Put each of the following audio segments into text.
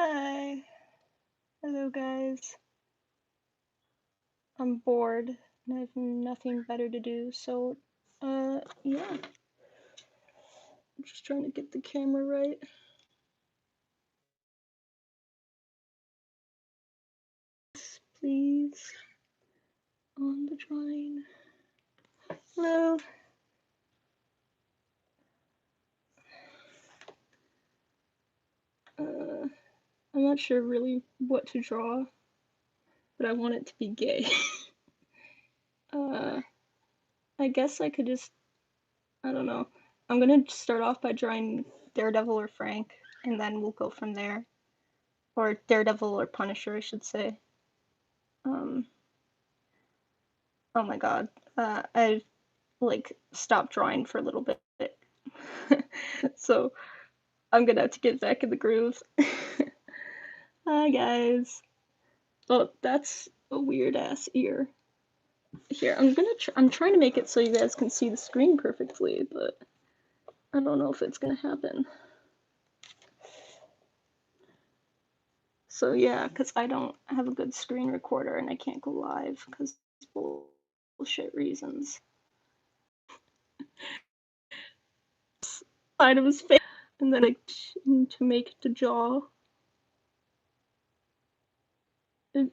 Hi. Hello, guys. I'm bored and I have nothing better to do, so, yeah. I'm just trying to get the camera right. Please. On the drawing. Hello. I'm not sure really what to draw, but I want it to be gay. I guess I could just, I don't know. I'm gonna start off by drawing Daredevil or Frank, and then we'll go from there. Or Daredevil or Punisher, I should say. Oh my god. I stopped drawing for a little bit. So I'm gonna have to get back in the groove. Hi guys. Oh, that's a weird ass ear. Here, I'm trying to make it so you guys can see the screen perfectly, but I don't know if it's gonna happen. So yeah, because I don't have a good screen recorder and I can't go live because bullshit reasons. Side of his face, and then to make the jaw. Oh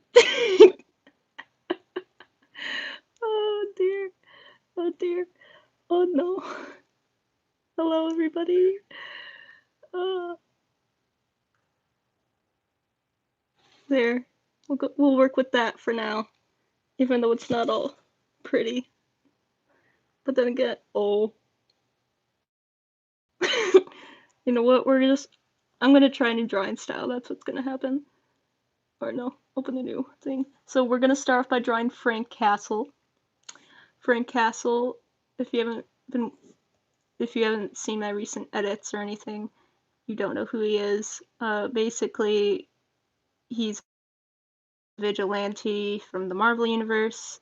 dear. Oh dear. Oh no. Hello everybody. There. We'll work with that for now, even though it's not all pretty. But then again, oh. You know what? I'm gonna try a new drawing style. That's what's gonna happen. Or no, open the new thing. So we're gonna start off by drawing Frank Castle. Frank Castle, if you haven't seen my recent edits or anything, you don't know who he is. Basically, he's a vigilante from the Marvel Universe,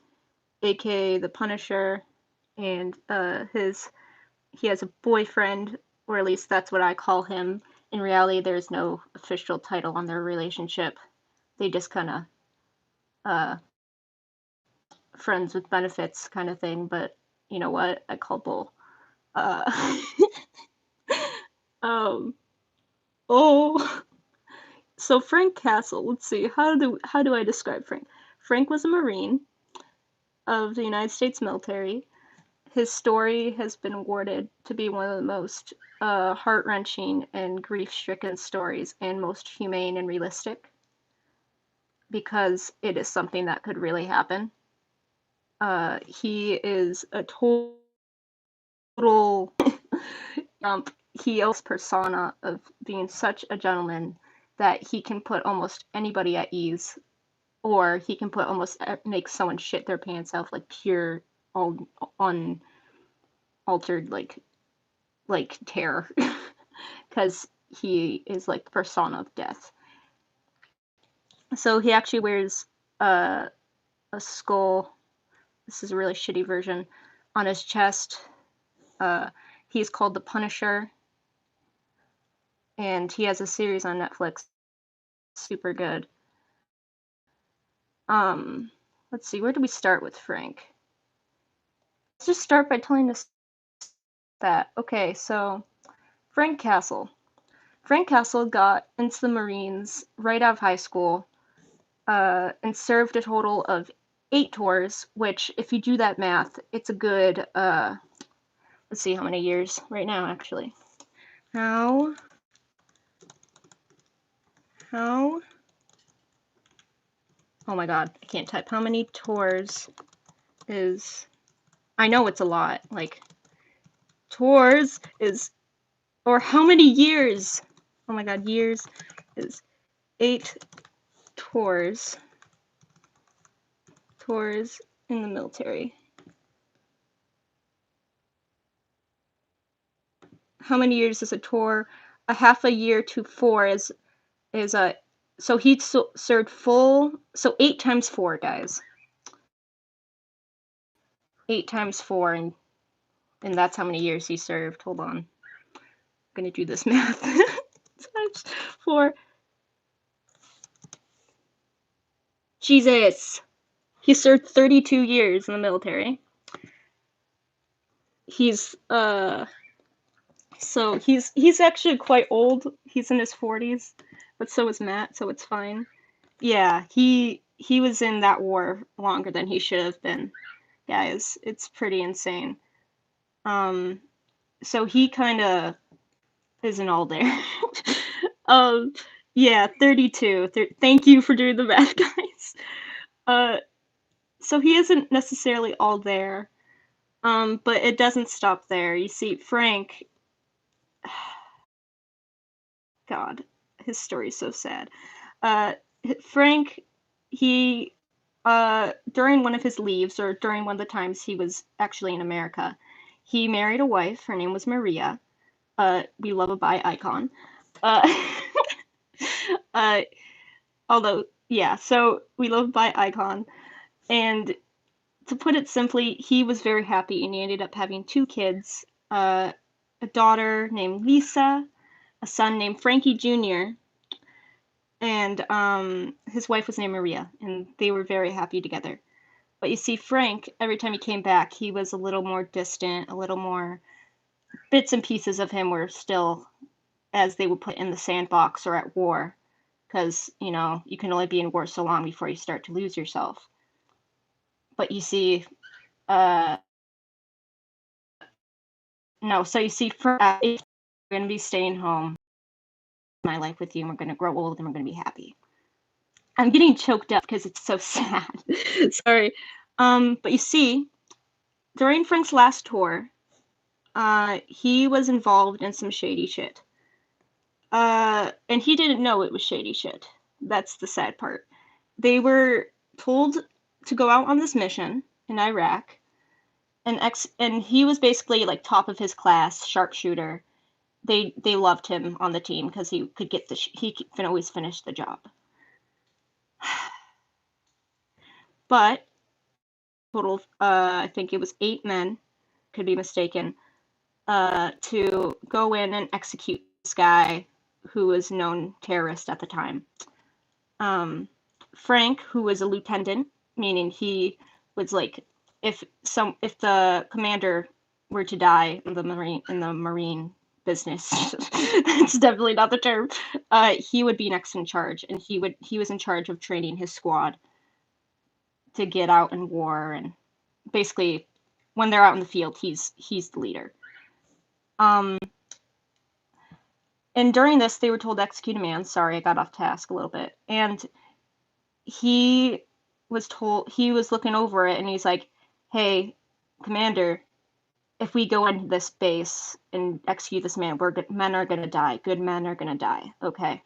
aka the Punisher, and he has a boyfriend, or at least that's what I call him. In reality, there's no official title on their relationship. They just kind of friends with benefits kind of thing, but you know what? I call bull. Uh, oh, so Frank Castle. Let's see. How do I describe Frank? Frank was a Marine of the United States military. His story has been awarded to be one of the most heart-wrenching and grief-stricken stories, and most humane and realistic, because it is something that could really happen. He is a total Trump. He owes persona of being such a gentleman that he can put almost anybody at ease, or he can make someone shit their pants out, like pure unaltered like terror, because he is like the persona of death. So he actually wears a skull. This is a really shitty version on his chest. He's called the Punisher, and he has a series on Netflix. Super good. Let's see, where do we start with Frank? Let's just start by telling us that, okay, so Frank Castle. Frank Castle got into the Marines right out of high school, and served a total of 8 tours, which, if you do that math, it's a good, let's see how many years right now, actually. How oh my god, I can't type. How many tours is, I know it's a lot, like, tours is, or how many years? Oh my god, years is 8 tours in the military. How many years is a tour? A half a year to 4 is a, so he served full, so 8 times 4, guys. 8 times 4, and that's how many years he served. Hold on. I'm gonna do this math. Times 4. Jesus. He served 32 years in the military. He's so he's actually quite old. He's in his 40s, but so is Matt, so it's fine. Yeah, he was in that war longer than he should have been, guys. It's pretty insane. Um, so he kind of isn't all there. um, yeah, 32. Thank you for doing the math, guys. Uh, so he isn't necessarily all there. But it doesn't stop there. You see, Frank, God, his story's so sad. Uh, Frank, he, during one of his leaves, or during one of the times he was actually in America, he married a wife. Her name was Maria. We love a bi icon. Uh, uh, although, yeah, so we love bi icon. And to put it simply, he was very happy, and he ended up having 2 kids, a daughter named Lisa, a son named Frankie Jr., and his wife was named Maria, and they were very happy together. But you see, Frank, every time he came back, he was a little more distant, a little more bits and pieces of him were still, as they would put in the sandbox or at war, because, you can only be in war so long before you start to lose yourself. But you see, uh, no, so you see, we're going to be staying home, my life with you, and we're going to grow old, and we're going to be happy. I'm getting choked up because it's so sad. Sorry. But you see, during Frank's last tour, he was involved in some shady shit. And he didn't know it was shady shit. That's the sad part. They were told to go out on this mission in Iraq, and he was basically like top of his class, sharpshooter. They loved him on the team because he could get he could always finish the job. But total, I think it was 8 men, could be mistaken, to go in and execute this guy who was a known terrorist at the time. Frank, who was a lieutenant, meaning he was like, if the commander were to die in the marine business, it's definitely not the term. He would be next in charge, and he was in charge of training his squad to get out in war, and basically when they're out in the field, he's the leader. And during this, they were told to execute a man. Sorry, I got off task a little bit. And he was looking over it, and he's like, hey, commander, if we go into this base and execute this man, men are going to die. Good men are going to die. Okay.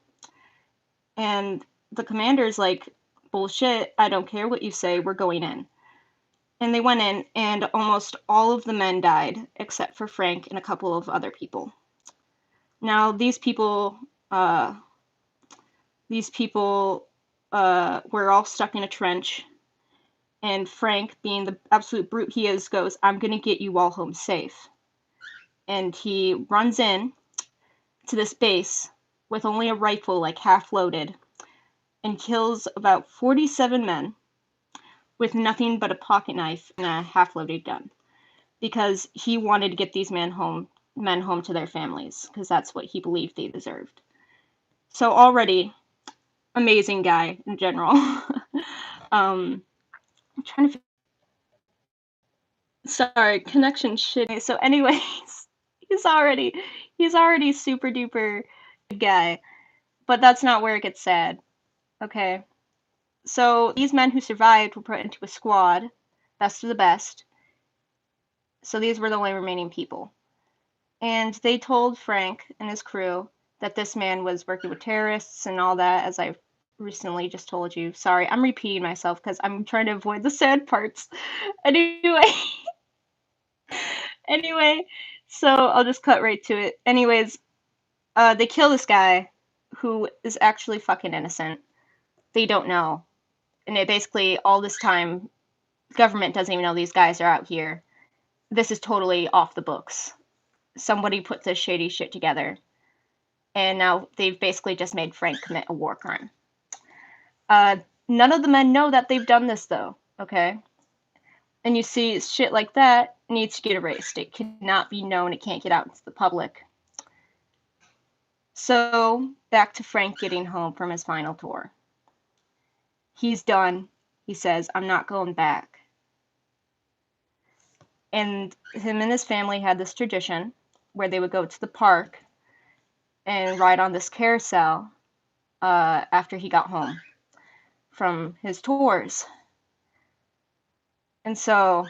And the commander's like, bullshit, I don't care what you say, we're going in. And they went in, and almost all of the men died, except for Frank and a couple of other people. Now, these people were all stuck in a trench, and Frank, being the absolute brute he is, goes, I'm going to get you all home safe. And he runs in to this base with only a rifle, like half loaded, and kills about 47 men with nothing but a pocket knife and a half loaded gun, because he wanted to get these men home to their families, because that's what he believed they deserved. So already, amazing guy in general. I'm trying to. Sorry, connection shitty. So, anyways, he's already super duper good guy, but that's not where it gets sad. Okay, so these men who survived were put into a squad, best of the best. So these were the only remaining people. And they told Frank and his crew that this man was working with terrorists and all that, as I recently just told you. Sorry, I'm repeating myself because I'm trying to avoid the sad parts. Anyway, so I'll just cut right to it. Anyways, they kill this guy who is actually fucking innocent. They don't know. And it basically, all this time, government doesn't even know these guys are out here. This is totally off the books. Somebody put this shady shit together. And now they've basically just made Frank commit a war crime. None of the men know that they've done this, though, okay? And you see, shit like that needs to get erased. It cannot be known. It can't get out into the public. So, back to Frank getting home from his final tour. He's done. He says, I'm not going back. And him and his family had this tradition where they would go to the park and ride on this carousel after he got home from his tours. And so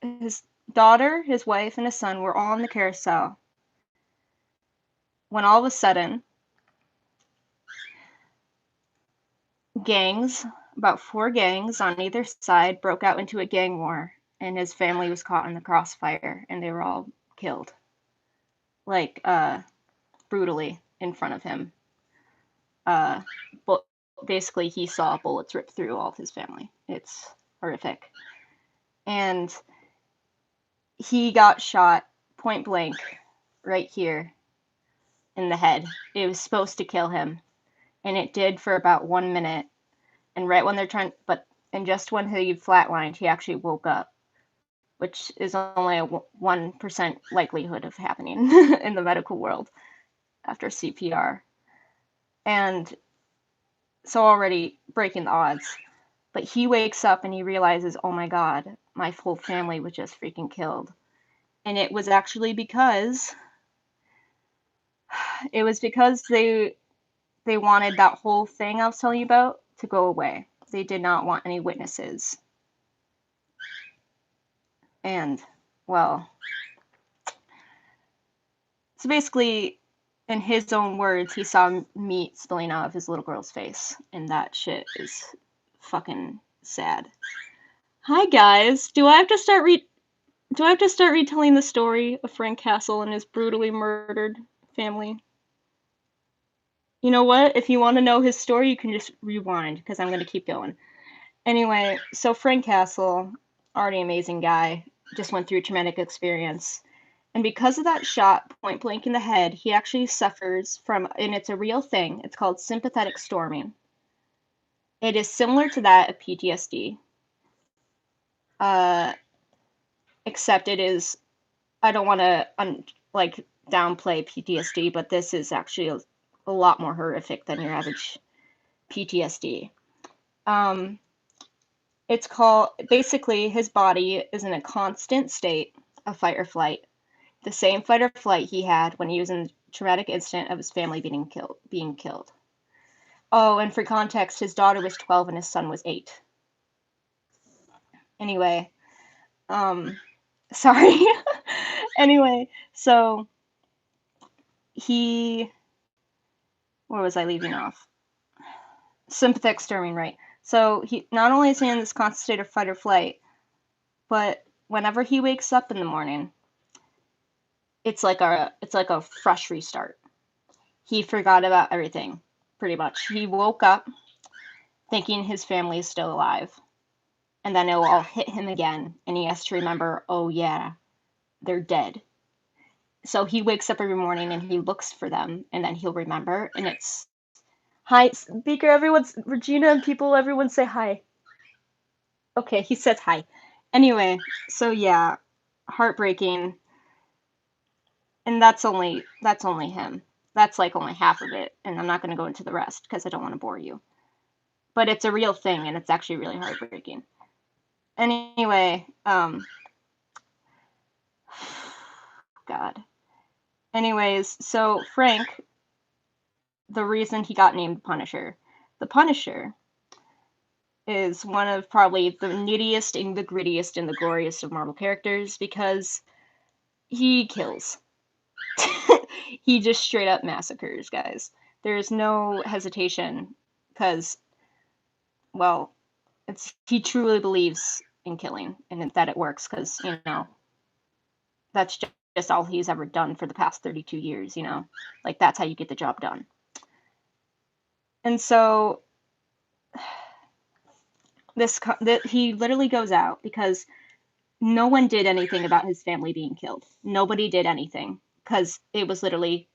his daughter, his wife, and his son were all on the carousel when all of a sudden gangs, about 4 gangs on either side, broke out into a gang war, and his family was caught in the crossfire, and they were all killed, like brutally in front of him. But basically, he saw bullets rip through all of his family. It's horrific. And he got shot point blank right here in the head. It was supposed to kill him, and it did for about 1 minute. And right when they're and just when he flatlined, he actually woke up, which is only a 1% likelihood of happening in the medical world after CPR. And so already breaking the odds. But he wakes up and he realizes, oh my God, my whole family was just freaking killed. And it was actually because they wanted that whole thing I was telling you about to go away. They did not want any witnesses. And, well, so basically, in his own words, he saw meat spilling out of his little girl's face. And that shit is fucking sad. Hi guys, do I have to start retelling the story of Frank Castle and his brutally murdered family? You know what? If you want to know his story, you can just rewind, because I'm going to keep going. Anyway, so Frank Castle, already amazing guy, just went through a traumatic experience. And because of that shot point blank in the head, he actually suffers from, and it's a real thing, it's called sympathetic storming. It is similar to that of PTSD. Except it is, I don't want to downplay PTSD, but this is actually a lot more horrific than your average PTSD. It's called, basically, his body is in a constant state of fight or flight. The same fight or flight he had when he was in the traumatic incident of his family being killed. Oh, and for context, his daughter was 12 and his son was 8. Anyway, sorry. Anyway, so where was I leaving off? Sympathetic storming, right? So he not only is he in this constant state of fight or flight, but whenever he wakes up in the morning, it's like a fresh restart. He forgot about everything, pretty much. He woke up thinking his family is still alive, and then it will all hit him again, and he has to remember, oh yeah, they're dead. So he wakes up every morning and he looks for them, and then he'll remember, and it's, hi, Beaker, Regina and people, everyone say hi. Okay, he says hi. Anyway, so yeah, heartbreaking. And that's only him. That's like only half of it, and I'm not going to go into the rest because I don't want to bore you. But it's a real thing, and it's actually really heartbreaking. Anyway, God. Anyways, so Frank, the reason he got named Punisher. The Punisher is one of probably the nittiest and the grittiest and the goriest of Marvel characters because he kills. He just straight up massacres, guys. There's no hesitation because, well, he truly believes in killing and that it works because, you know, that's just all he's ever done for the past 32 years, you know? Like, that's how you get the job done. And so he literally goes out because no one did anything about his family being killed. Nobody did anything because it was literally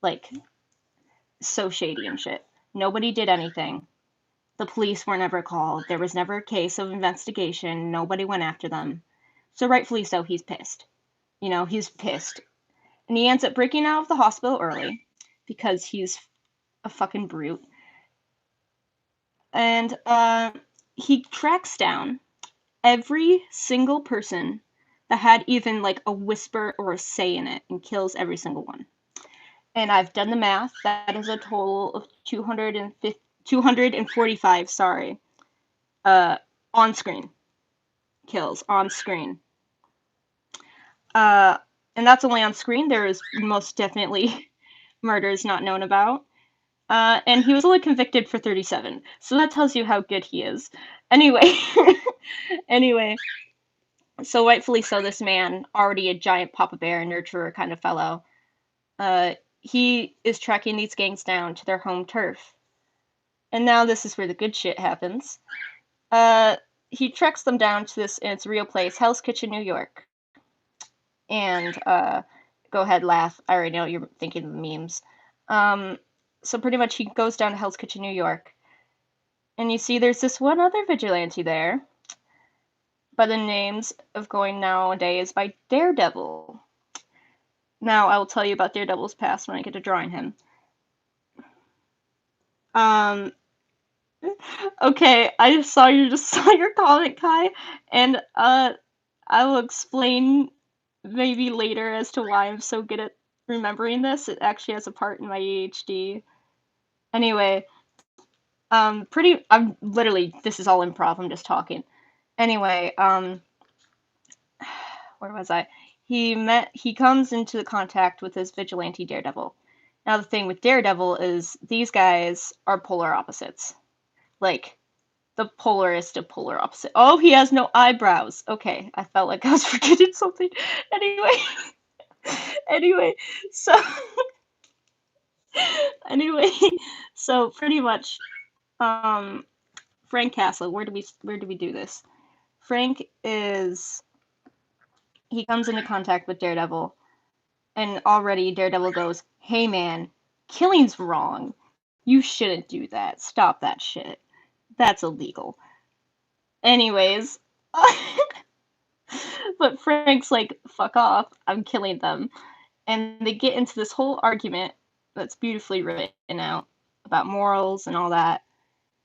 like so shady and shit. Nobody did anything. The police were never called. There was never a case of investigation. Nobody went after them. So rightfully so, he's pissed. He's pissed. And he ends up breaking out of the hospital early because he's a fucking brute. And he tracks down every single person that had even like a whisper or a say in it and kills every single one. And I've done the math. That is a total of 245, sorry, on-screen kills, on-screen. And that's only on screen. There is most definitely murders not known about. And he was only convicted for 37. So that tells you how good he is. Anyway, anyway, so rightfully so, this man, already a giant Papa Bear nurturer kind of fellow, he is tracking these gangs down to their home turf. And now this is where the good shit happens. He tracks them down to this, in its real place, Hell's Kitchen, New York. And, go ahead, laugh. I already know you're thinking of the memes. So pretty much he goes down to Hell's Kitchen, New York. And you see there's this one other vigilante there by the names of going nowadays by Daredevil. Now, I will tell you about Daredevil's past when I get to drawing him. Okay, I just saw your comment, Kai, and I will explain maybe later as to why I'm so good at remembering this. It actually has a part in my ADHD. Anyway, I'm literally, this is all improv, I'm just talking. Anyway, where was I? He comes into contact with this vigilante Daredevil. Now, the thing with Daredevil is these guys are polar opposites. Like, the polarist of polar opposite. Oh, he has no eyebrows. Okay, I felt like I was forgetting something. Anyway, so anyway, so pretty much, Frank Castle. Where do we do this? Frank he comes into contact with Daredevil, and already Daredevil goes, "Hey man, killing's wrong. You shouldn't do that. Stop that shit. That's illegal." Anyways, but Frank's like, "Fuck off. I'm killing them." And they get into this whole argument that's beautifully written out about morals and all that.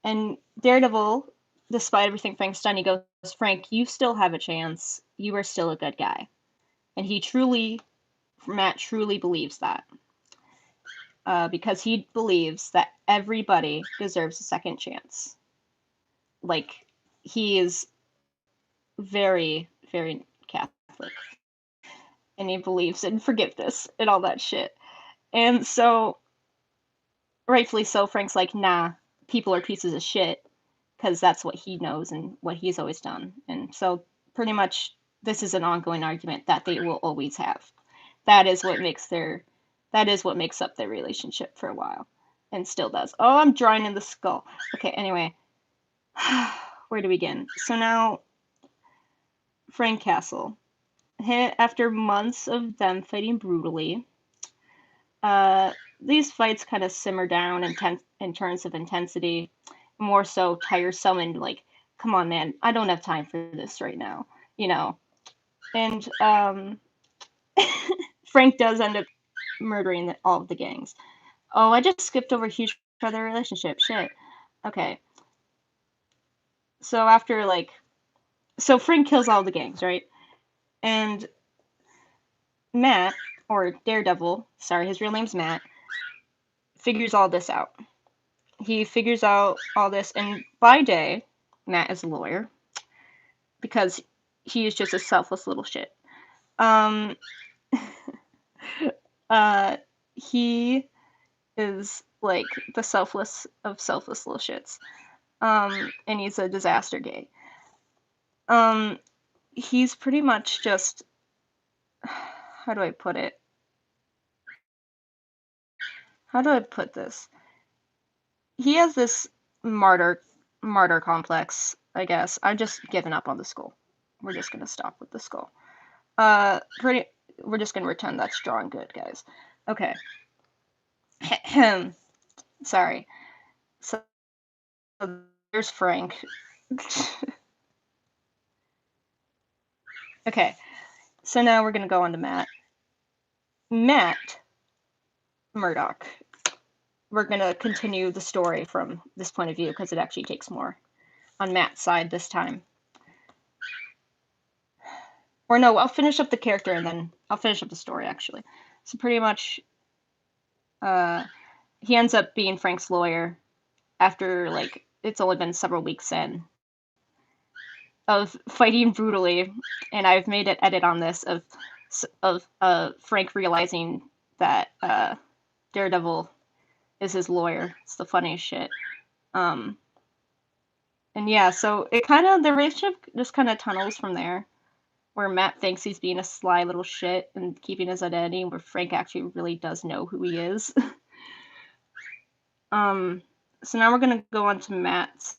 And Daredevil, despite everything Frank's done, he goes, "Frank, you still have a chance. You are still a good guy." And Matt truly believes that. Because he believes that everybody deserves a second chance. Like, he is very, very Catholic. And he believes in forgiveness and all that shit. And so, rightfully so, Frank's like, "Nah, people are pieces of shit," because that's what he knows and what he's always done. And so, pretty much, this is an ongoing argument that they will always have. That is what makes up their relationship for a while, and still does. Oh, I'm drawing in the skull. Okay, anyway, where to begin? So now, Frank Castle. After months of them fighting brutally, these fights kind of simmer down in terms of intensity, more so tiresome and like, come on, man, I don't have time for this right now, And Frank does end up murdering all of the gangs. Oh, I just skipped over huge brother relationship. Shit. Okay. So so Frank kills all the gangs, right? And Matt, or Daredevil, sorry, his real name's Matt, figures all this out. He figures out all this, and by day, Matt is a lawyer because he is just a selfless little shit. He is like the selfless of selfless little shits. And he's a disaster gay. He's pretty much just, how do I put it? How do I put this? He has this martyr complex, I guess. I've just given up on the skull. We're just gonna stop with the skull. We're just gonna pretend that's drawing good, guys. Okay. Sorry. So there's Frank. Okay, so now we're gonna go on to Matt. Matt Murdock. We're gonna continue the story from this point of view because it actually takes more on Matt's side this time. Or no, I'll finish up the character and then I'll finish up the story actually. So pretty much, he ends up being Frank's lawyer after like it's only been several weeks in of fighting brutally, and I've made an edit on this of Frank realizing that Daredevil is his lawyer. It's the funniest shit. And yeah, so it kind of the relationship just kind of tunnels from there, where Matt thinks he's being a sly little shit and keeping his identity, where Frank actually really does know who he is. So now we're gonna go on to Matt's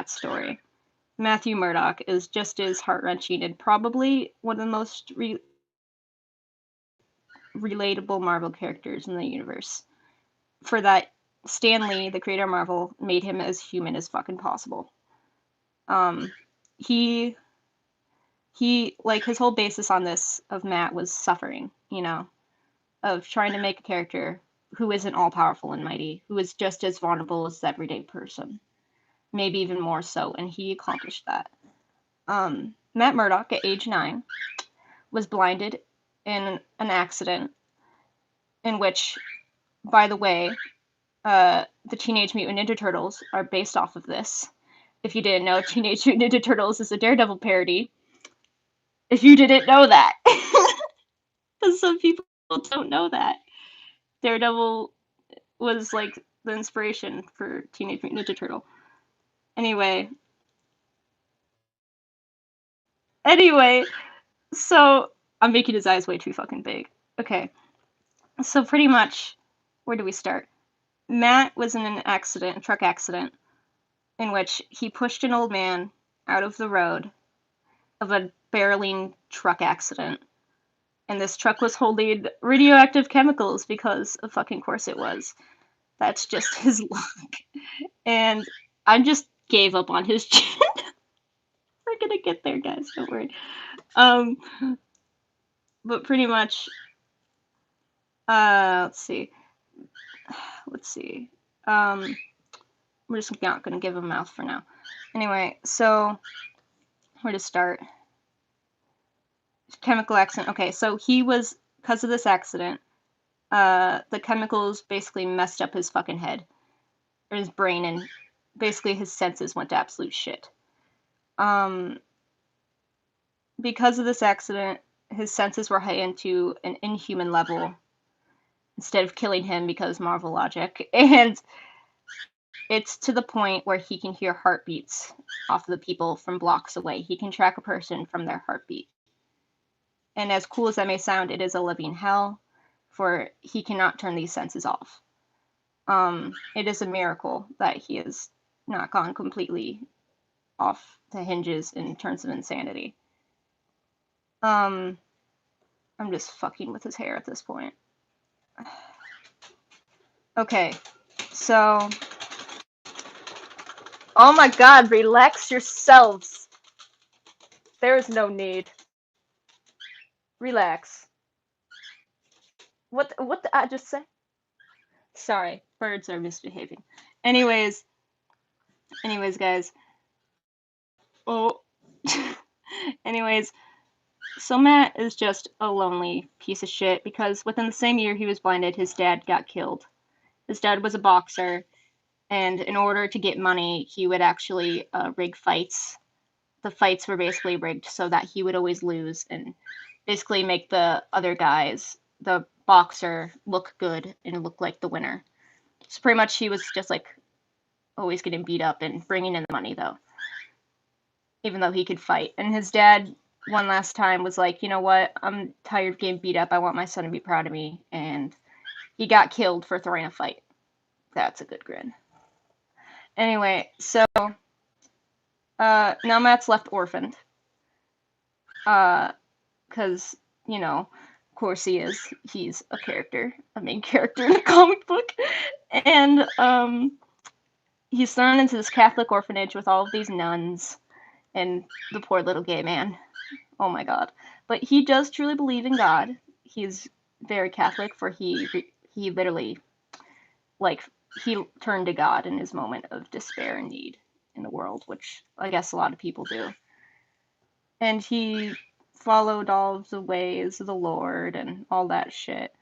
story. Matthew Murdock is just as heart-wrenching and probably one of the most relatable Marvel characters in the universe. For that, Stan Lee, the creator of Marvel, made him as human as fucking possible. He like his whole basis on this of Matt was suffering, you know, of trying to make a character who isn't all powerful and mighty, who is just as vulnerable as the everyday person, maybe even more so, and he accomplished that. Matt Murdock, at age 9, was blinded in an accident in which, by the way, the Teenage Mutant Ninja Turtles are based off of this. If you didn't know, Teenage Mutant Ninja Turtles is a Daredevil parody. If you didn't know that. Because some people don't know that. Daredevil was like the inspiration for Teenage Mutant Ninja Turtle. Anyway, so I'm making his eyes way too fucking big. Okay, so pretty much, where do we start? Matt was in an accident, a truck accident, in which he pushed an old man out of the road of a barreling truck accident. And this truck was holding radioactive chemicals because of fucking course it was. That's just his luck. And I just gave up on his chin. We're gonna get there, guys, don't worry. But pretty much, let's see. We're just not gonna give him a mouth for now. Anyway, so where to start? Chemical accident. Okay, so he was, because of this accident, the chemicals basically messed up his fucking head, or his brain, and basically his senses went to absolute shit. Because of this accident, his senses were heightened to an inhuman level instead of killing him because Marvel logic, and it's to the point where he can hear heartbeats off of the people from blocks away. He can track a person from their heartbeat. And as cool as that may sound, it is a living hell, for he cannot turn these senses off. It is a miracle that he has not gone completely off the hinges in terms of insanity. I'm just fucking with his hair at this point. Okay, so... Oh my god, relax yourselves! There is no need. Relax. What did I just say? Sorry, birds are misbehaving. Anyways, guys. Oh. Anyways, so Matt is just a lonely piece of shit because within the same year he was blinded, his dad got killed. His dad was a boxer, and in order to get money, he would actually rig fights. The fights were basically rigged so that he would always lose and basically make the other guys, the boxer, look good and look like the winner. So pretty much he was just like always getting beat up and bringing in the money though, even though he could fight. And his dad one last time was like, you know what, I'm tired of getting beat up, I want my son to be proud of me, and he got killed for throwing a fight. That's a good grin. Anyway, so now Matt's left orphaned, because, you know, of course he is. He's a character, a main character in a comic book. And he's thrown into this Catholic orphanage with all of these nuns and the poor little gay man. Oh my god. But he does truly believe in God. He's very Catholic, for he literally, like, he turned to God in his moment of despair and need in the world, which I guess a lot of people do. And he followed all of the ways of the Lord and all that shit.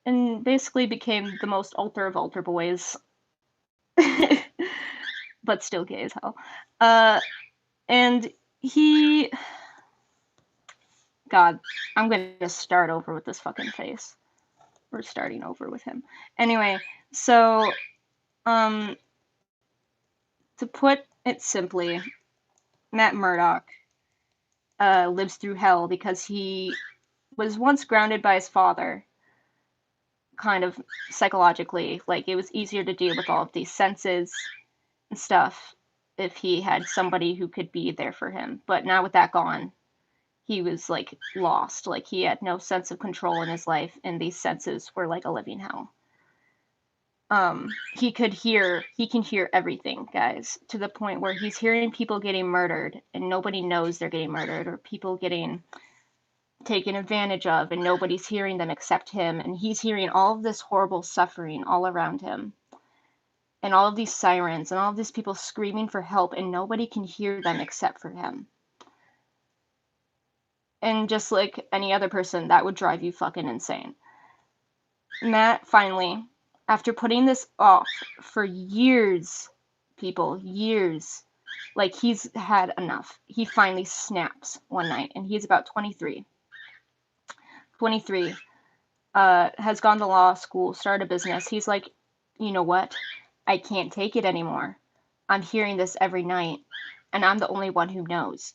And basically became the most altar of altar boys. But still gay as hell. And he... God, I'm gonna start over with this fucking face. We're starting over with him. Anyway, so, to put it simply, Matt Murdock lives through hell because he was once grounded by his father, kind of psychologically. Like, it was easier to deal with all of these senses and stuff if he had somebody who could be there for him. But now with that gone, he was, like, lost. Like, he had no sense of control in his life, and these senses were like a living hell. He can hear everything, guys, to the point where he's hearing people getting murdered and nobody knows they're getting murdered, or people getting taken advantage of and nobody's hearing them except him, and he's hearing all of this horrible suffering all around him, and all of these sirens and all of these people screaming for help, and nobody can hear them except for him. And just like any other person, that would drive you fucking insane. Matt finally, after putting this off for years, people, years, like, he's had enough. He finally snaps one night, and he's about 23. 23, has gone to law school, started a business. He's like, you know what? I can't take it anymore. I'm hearing this every night, and I'm the only one who knows.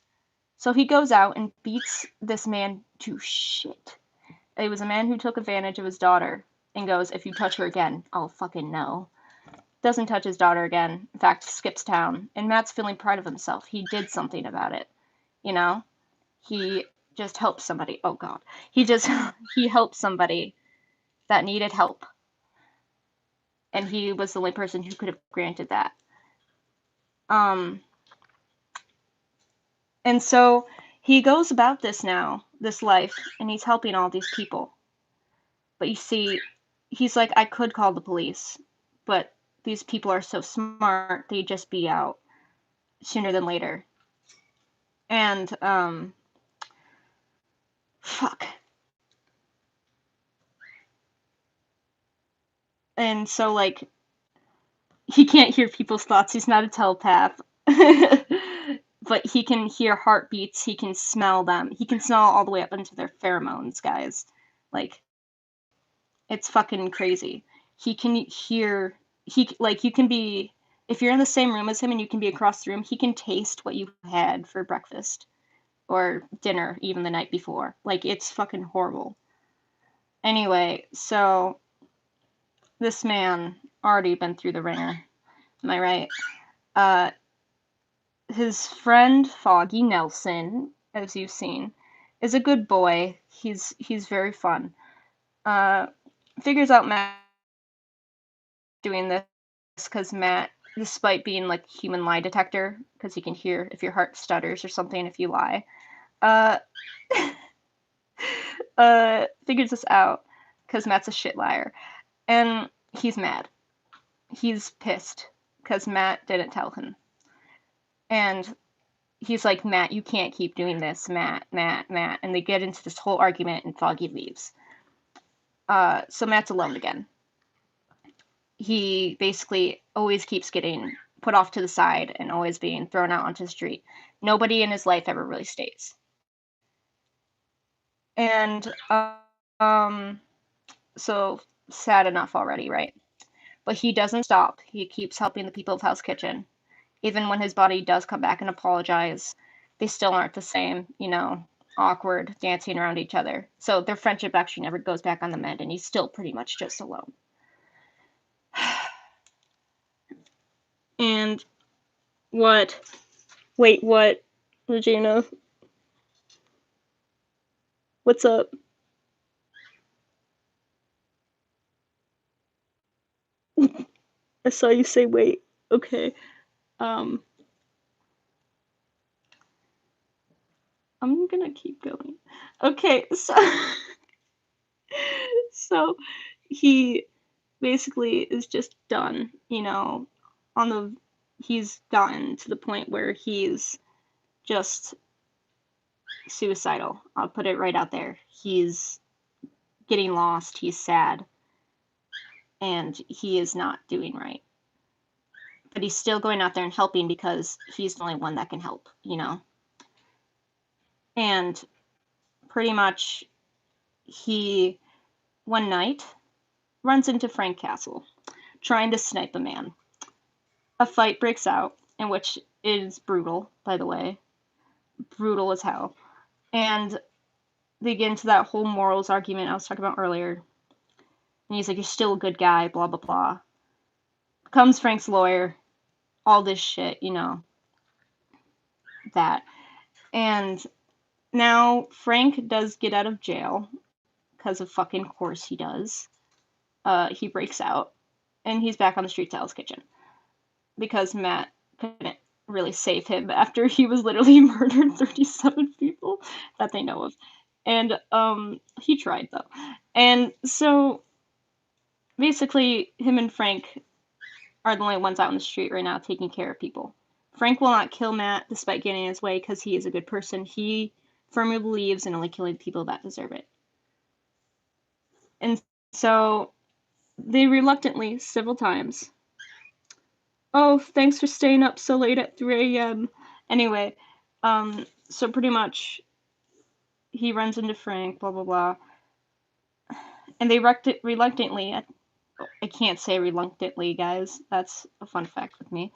So he goes out and beats this man to shit. It was a man who took advantage of his daughter and goes, if you touch her again, I'll fucking know. Doesn't touch his daughter again. In fact, skips town. And Matt's feeling proud of himself. He did something about it. You know? He just helped somebody. Oh god. He helped somebody that needed help. And he was the only person who could have granted that. And so he goes about this now, this life, and he's helping all these people. But you see, he's like, I could call the police, but these people are so smart, they'd just be out sooner than later. And, fuck. And so, like, he can't hear people's thoughts, he's not a telepath. But he can hear heartbeats, he can smell them. He can smell all the way up into their pheromones, guys. Like, it's fucking crazy. He can hear, you can be, if you're in the same room as him and you can be across the room, he can taste what you had for breakfast or dinner even the night before. Like, it's fucking horrible. Anyway, so this man already been through the ringer. Am I right? His friend Foggy Nelson, as you've seen, is a good boy. He's very fun. Figures out Matt doing this because Matt, despite being like human lie detector, because he can hear if your heart stutters or something if you lie, figures this out because Matt's a shit liar, and he's mad. He's pissed because Matt didn't tell him, and he's like, Matt, you can't keep doing this, Matt, and they get into this whole argument, and Foggy leaves. So Matt's alone again. He basically always keeps getting put off to the side and always being thrown out onto the street. Nobody in his life ever really stays. And, so sad enough already, right? But he doesn't stop. He keeps helping the people of Hell's Kitchen. Even when his body does come back and apologize, they still aren't the same, awkward, dancing around each other. So their friendship actually never goes back on the mend, and he's still pretty much just alone. And what? Wait, what? Regina? What's up? I saw you say wait. Okay. I'm gonna keep going. Okay, so so he basically is just done, on the he's gotten to the point where he's just suicidal. I'll put it right out there. He's getting lost, he's sad, and he is not doing right. But he's still going out there and helping because he's the only one that can help, And pretty much he one night runs into Frank Castle trying to snipe a man. A fight breaks out, in which is brutal, by the way. Brutal as hell. And they get into that whole morals argument I was talking about earlier. And he's like, you're still a good guy, blah, blah, blah. Comes Frank's lawyer, all this shit, that. And now Frank does get out of jail, because of fucking course he does. He breaks out, and he's back on the streets of Hell's Kitchen. Because Matt couldn't really save him after he was literally murdered 37 people that they know of. And he tried though. And so basically him and Frank are the only ones out on the street right now taking care of people. Frank will not kill Matt despite getting in his way because he is a good person. He firmly believes in only killing people that deserve it. And so they reluctantly, several times, oh, thanks for staying up so late at 3 a.m. Anyway, so pretty much he runs into Frank, blah, blah, blah. And they reluctantly, I can't say reluctantly, guys. That's a fun fact with me.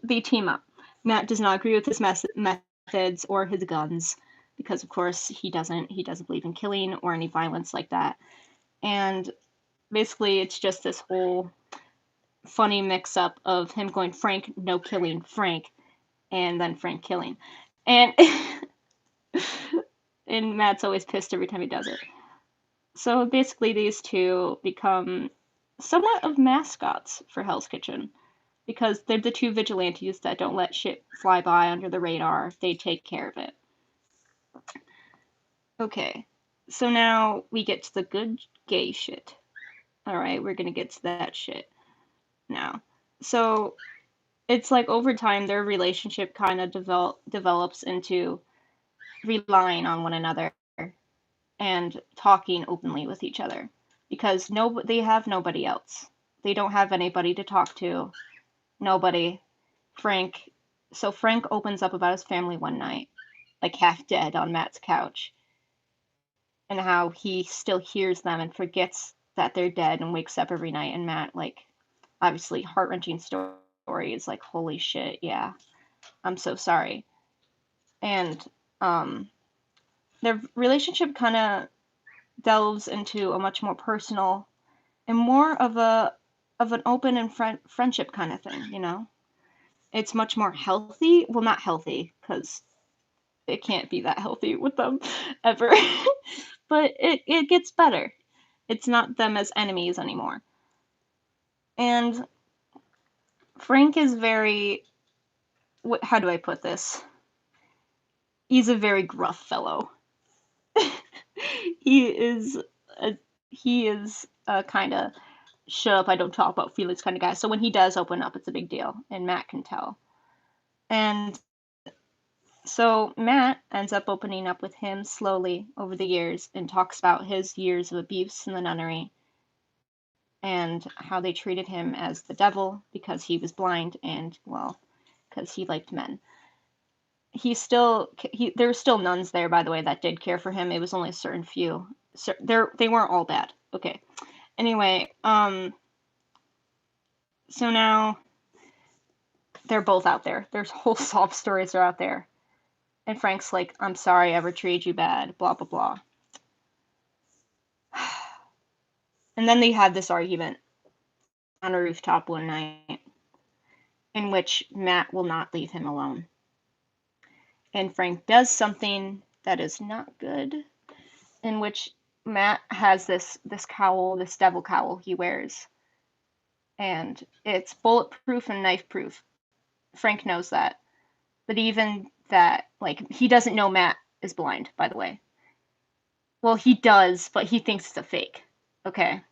They team up. Matt does not agree with his methods or his guns because, of course, he doesn't believe in killing or any violence like that. And basically, it's just this whole funny mix-up of him going, Frank, no killing, Frank, and then Frank killing. And and Matt's always pissed every time he does it. So basically these two become somewhat of mascots for Hell's Kitchen because they're the two vigilantes that don't let shit fly by under the radar. They take care of it. Okay, so now we get to the good gay shit. Alright, we're gonna get to that shit now. So it's like over time their relationship kind of develops into relying on one another and talking openly with each other because they have nobody else. They don't have anybody to talk to. Nobody. So Frank opens up about his family one night, like half dead on Matt's couch, and how he still hears them and forgets that they're dead and wakes up every night. And Matt, like, obviously heart-wrenching stories, like, holy shit, yeah, I'm so sorry. And their relationship kind of delves into a much more personal and more of an open and friendship kind of thing. It's much more healthy. Well, not healthy because it can't be that healthy with them ever. But it gets better. It's not them as enemies anymore. And Frank is very, how do I put this? He's a very gruff fellow. He is a kind of shut up, I don't talk about feelings kind of guy. So when he does open up, it's a big deal, and Matt can tell. And so Matt ends up opening up with him slowly over the years and talks about his years of abuse in the nunnery and how they treated him as the devil because he was blind and, well, because he liked men. There were still nuns there, by the way, that did care for him. It was only a certain few. So they weren't all bad. Okay. Anyway, so now they're both out there. Their whole sob stories are out there. And Frank's like, I'm sorry I ever treated you bad, blah, blah, blah. And then they had this argument on a rooftop one night in which Matt will not leave him alone. And Frank does something that is not good, in which Matt has this cowl, this devil cowl he wears, and it's bulletproof and knife proof. Frank knows that. But even that, like, he doesn't know Matt is blind, by the way. Well, he does, but he thinks it's a fake. Okay.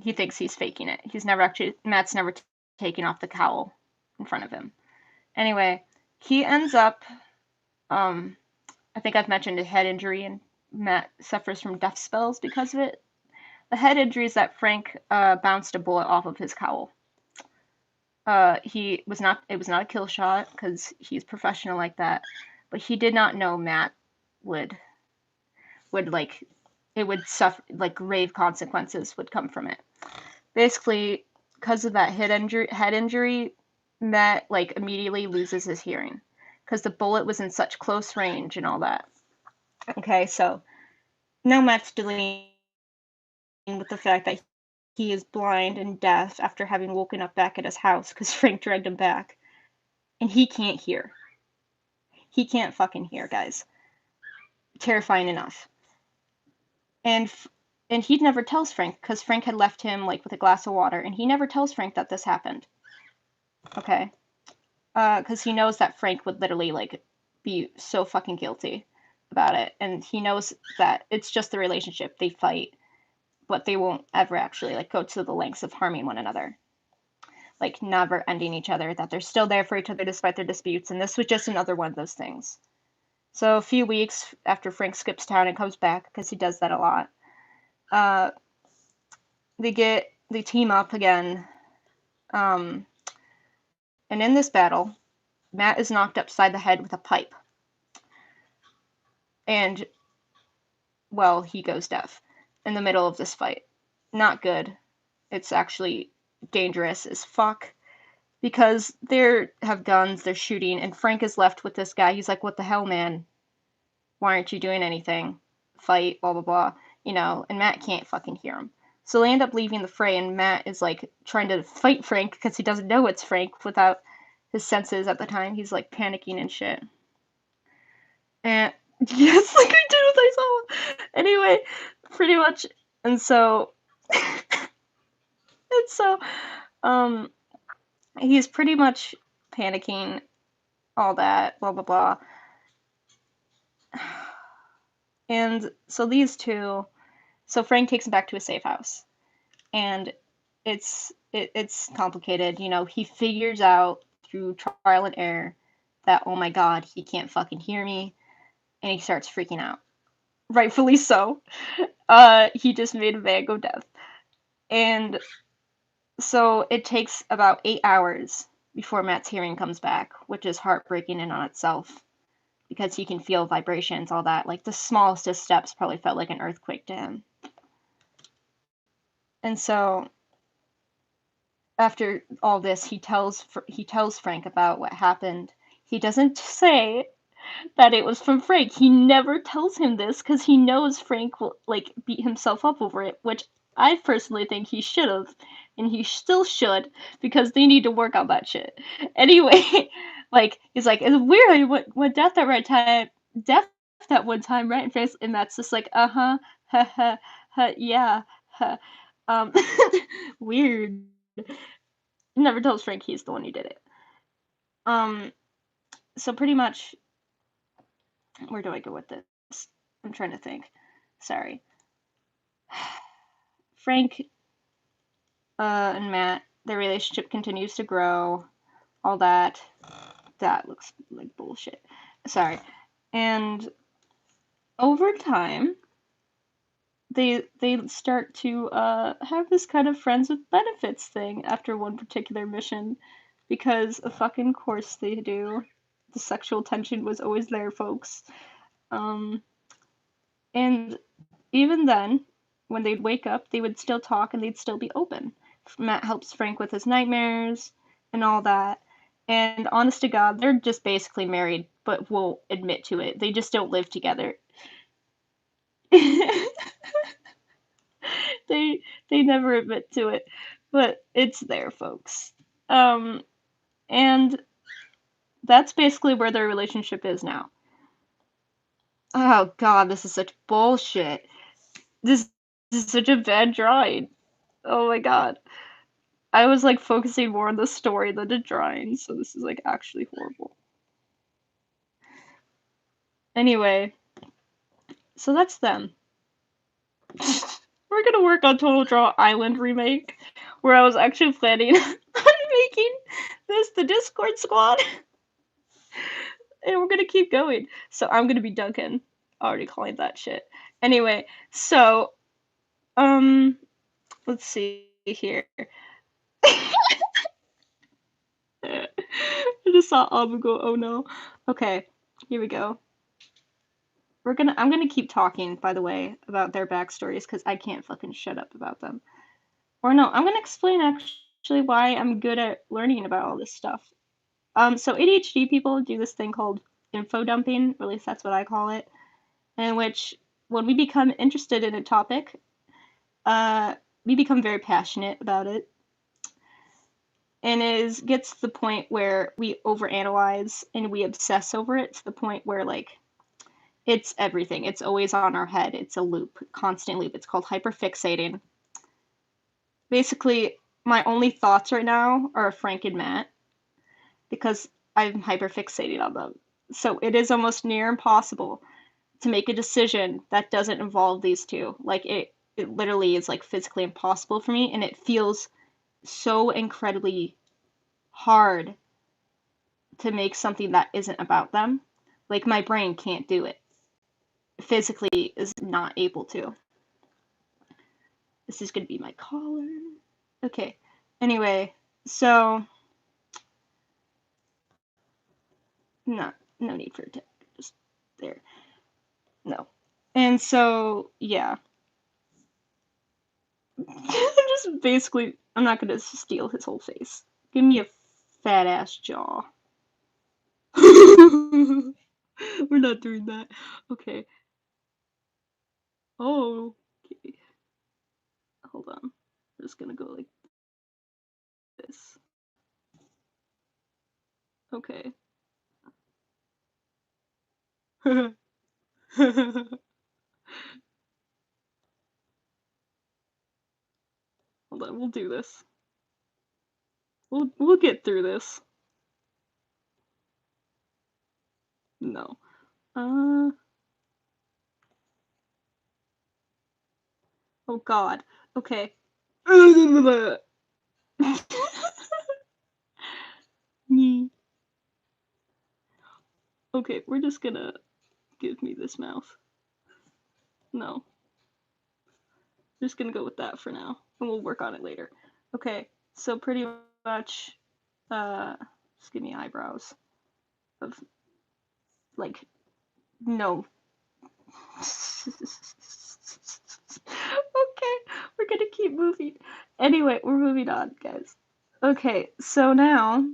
He thinks he's faking it. Matt's never taken off the cowl in front of him. Anyway, he ends up, I think I've mentioned a head injury, and Matt suffers from death spells because of it. The head injury is that Frank bounced a bullet off of his cowl. It was not a kill shot because he's professional like that, but he did not know Matt would like it would suffer, like grave consequences would come from it. Basically, because of that head injury, Matt like immediately loses his hearing because the bullet was in such close range and all that. Okay, so now Matt's dealing with the fact that he is blind and deaf after having woken up back at his house because Frank dragged him back. And he can't hear. He can't fucking hear, guys. Terrifying enough. And he never tells Frank because Frank had left him like with a glass of water, and he never tells Frank that this happened. Okay, because he knows that Frank would literally like be so fucking guilty about it, and he knows that it's just the relationship. They fight, but they won't ever actually like go to the lengths of harming one another, like never ending each other. That they're still there for each other despite their disputes, and this was just another one of those things. So a few weeks after Frank skips town and comes back, because he does that a lot, they team up again, and in this battle, Matt is knocked upside the head with a pipe, and, well, he goes deaf in the middle of this fight. Not good. It's actually dangerous as fuck, because they have guns, they're shooting, and Frank is left with this guy. He's like, what the hell, man? Why aren't you doing anything? Fight, blah, blah, blah. You know, and Matt can't fucking hear him. So they end up leaving the fray, and Matt is, like, trying to fight Frank because he doesn't know it's Frank without his senses at the time. He's, like, panicking and shit. And, yes, like I did with myself. Anyway, pretty much, and so, he's pretty much panicking, all that, blah, blah, blah. And so these two, so Frank takes him back to a safe house, and it's complicated. You know, he figures out through trial and error that, oh my god, he can't fucking hear me, and he starts freaking out. Rightfully so. He just made a man go deaf. And so it takes about 8 hours before Matt's hearing comes back, which is heartbreaking in on itself, because he can feel vibrations, all that. Like, the smallest of steps probably felt like an earthquake to him. And so, after all this, he tells Frank about what happened. He doesn't say that it was from Frank. He never tells him this because he knows Frank will, like, beat himself up over it, which I personally think he should have, and he still should, because they need to work on that shit. Anyway, like, he's like, it's weird, what death that right time, death that one time, right? And Matt's just like, ha, yeah, weird. Never tells Frank he's the one who did it. So pretty much, where do I go with this? I'm trying to think. Sorry. Frank and Matt, their relationship continues to grow. All that. That looks like bullshit. Sorry. And over time, they start to have this kind of friends with benefits thing after one particular mission, because of fucking course they do. The sexual tension was always there, folks. And even then, when they'd wake up, they would still talk and they'd still be open. Matt helps Frank with his nightmares and all that. And honest to God, they're just basically married, but won't admit to it. They just don't live together. they never admit to it, but it's there, folks. And that's basically where their relationship is now. Oh god, this is such bullshit. This, this is such a bad drawing. Oh my god. I was like focusing more on the story than the drawing, so this is like actually horrible. Anyway, so that's them. We're gonna work on Total Draw Island remake, where I was actually planning on making this the Discord squad, and we're gonna keep going. So I'm gonna be Duncan. Already calling that shit. Anyway, so let's see here. I just saw Abu go, oh no. Okay, here we go. I'm gonna keep talking, by the way, about their backstories because I can't fucking shut up about them. Or no, I'm gonna explain actually why I'm good at learning about all this stuff. So ADHD people do this thing called info dumping, or at least that's what I call it, in which when we become interested in a topic, we become very passionate about it, and gets to the point where we overanalyze and we obsess over it to the point where like it's everything. It's always on our head. It's a loop, constant loop. It's called hyperfixating. Basically, my only thoughts right now are Frank and Matt because I'm hyperfixated on them. So it is almost near impossible to make a decision that doesn't involve these two. Like it literally is like physically impossible for me, and it feels so incredibly hard to make something that isn't about them. Like my brain can't do it. Physically is not able to. This is gonna be my collar. Okay. Anyway, so no need for a tech. Just there. No. And so yeah. I'm just basically I'm not gonna steal his whole face. Give me a fat ass jaw. We're not doing that. Okay. Oh, okay. Hold on. I'm just gonna go like this. Okay. Hold on, we'll do this. We'll get through this. No. Uh oh god. Okay. Okay, we're just gonna give me this mouth. No. Just gonna go with that for now. And we'll work on it later. Okay, so pretty much just give me eyebrows of like no. Okay, we're gonna keep moving. Anyway, we're moving on, guys. Okay, so now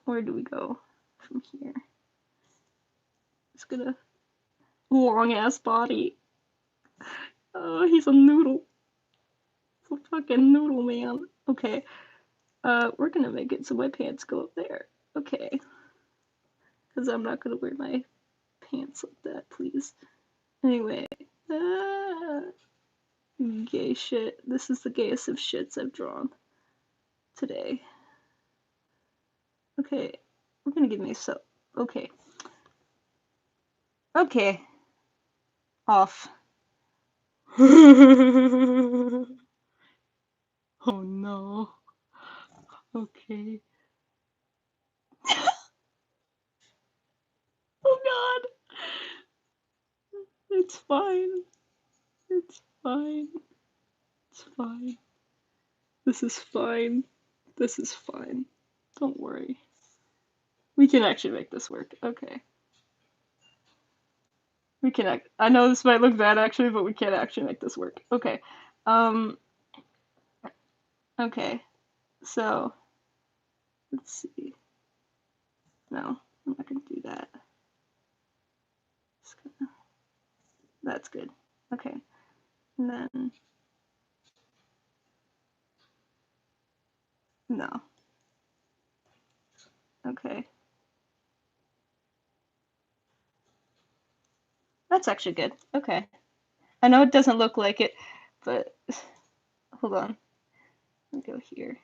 where do we go from here? It's gonna long ass body. Oh, he's a noodle. It's a fucking noodle man. Okay. We're gonna make it so my pants go up there. Okay. Because I'm not gonna wear my pants like that, please. Anyway. Gay shit. This is the gayest of shits I've drawn today. Okay. We're gonna give me so. Okay. Okay. Off. Oh no. Okay. Oh god. It's fine. It's fine. It's fine. This is fine. This is fine. Don't worry. We can actually make this work. Okay. We can I know this might look bad actually, but we can actually make this work. Okay. Um okay. So let's see. No, I'm not gonna do that. That's good. Okay. And then no. Okay. That's actually good. Okay. I know it doesn't look like it, but hold on. Let me go here.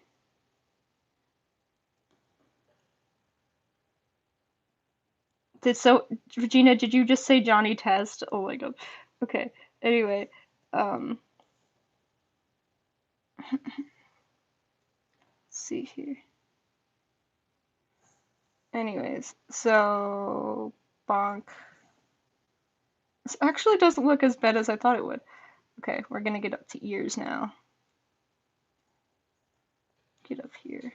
Regina, did you just say Johnny Test? Oh my god. Okay. Anyway, let's see here. Anyways, so bonk. This actually doesn't look as bad as I thought it would. Okay, we're gonna get up to ears now. Get up here.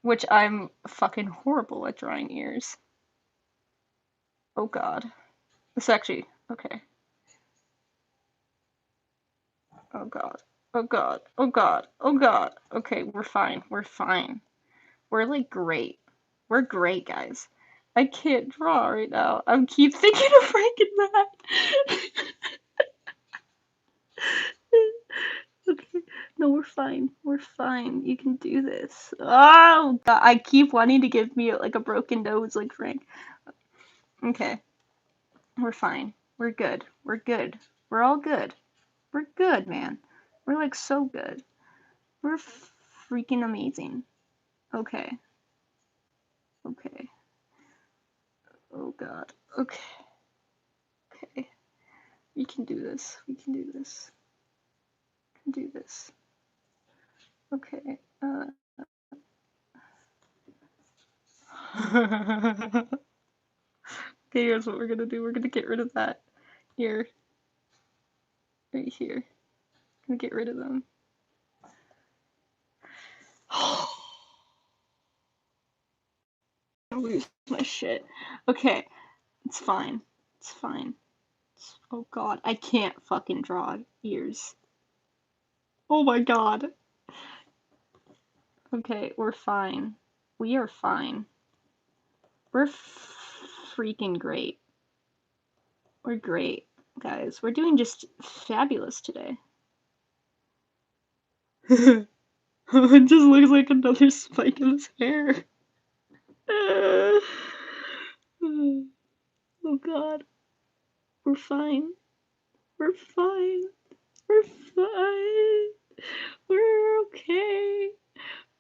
Which I'm fucking horrible at drawing ears. Oh god. This actually, okay. Oh god. Oh god. Oh god. Oh god. Okay, we're fine. We're fine. We're like great. We're great, guys. I can't draw right now. I keep thinking of Frank and Matt. Okay. No, we're fine. We're fine. You can do this. Oh god, I keep wanting to give me like a broken nose like Frank. Okay. We're fine. We're good. We're good. We're all good. We're good, man. We're like so good. We're freaking amazing. Okay. Okay. Oh god. Okay. Okay. We can do this. We can do this. We can do this. Okay. Okay, here's what we're gonna do. We're gonna get rid of that here. Right here. Gonna get rid of them. I lose my shit. Okay. It's fine. It's fine. Oh god, I can't fucking draw ears. Oh my god. Okay, we're fine. We are fine. We're freaking great. We're great, guys. We're doing just fabulous today. It just looks like another spike in his hair. Oh god. We're fine. We're fine. We're fine. We're okay.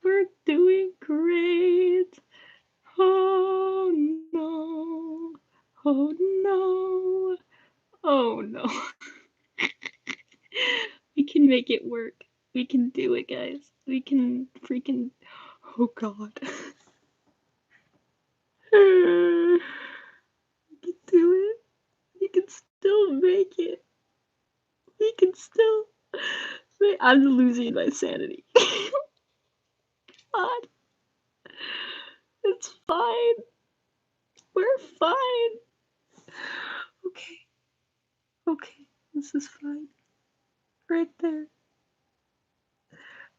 We're doing great. Oh no. Oh no. Oh no. We can make it work. We can do it, guys. We can freaking. Oh god. You can do it. You can still make it. We can still. I'm losing my sanity. God. It's fine. We're fine. Okay. Okay. This is fine. Right there.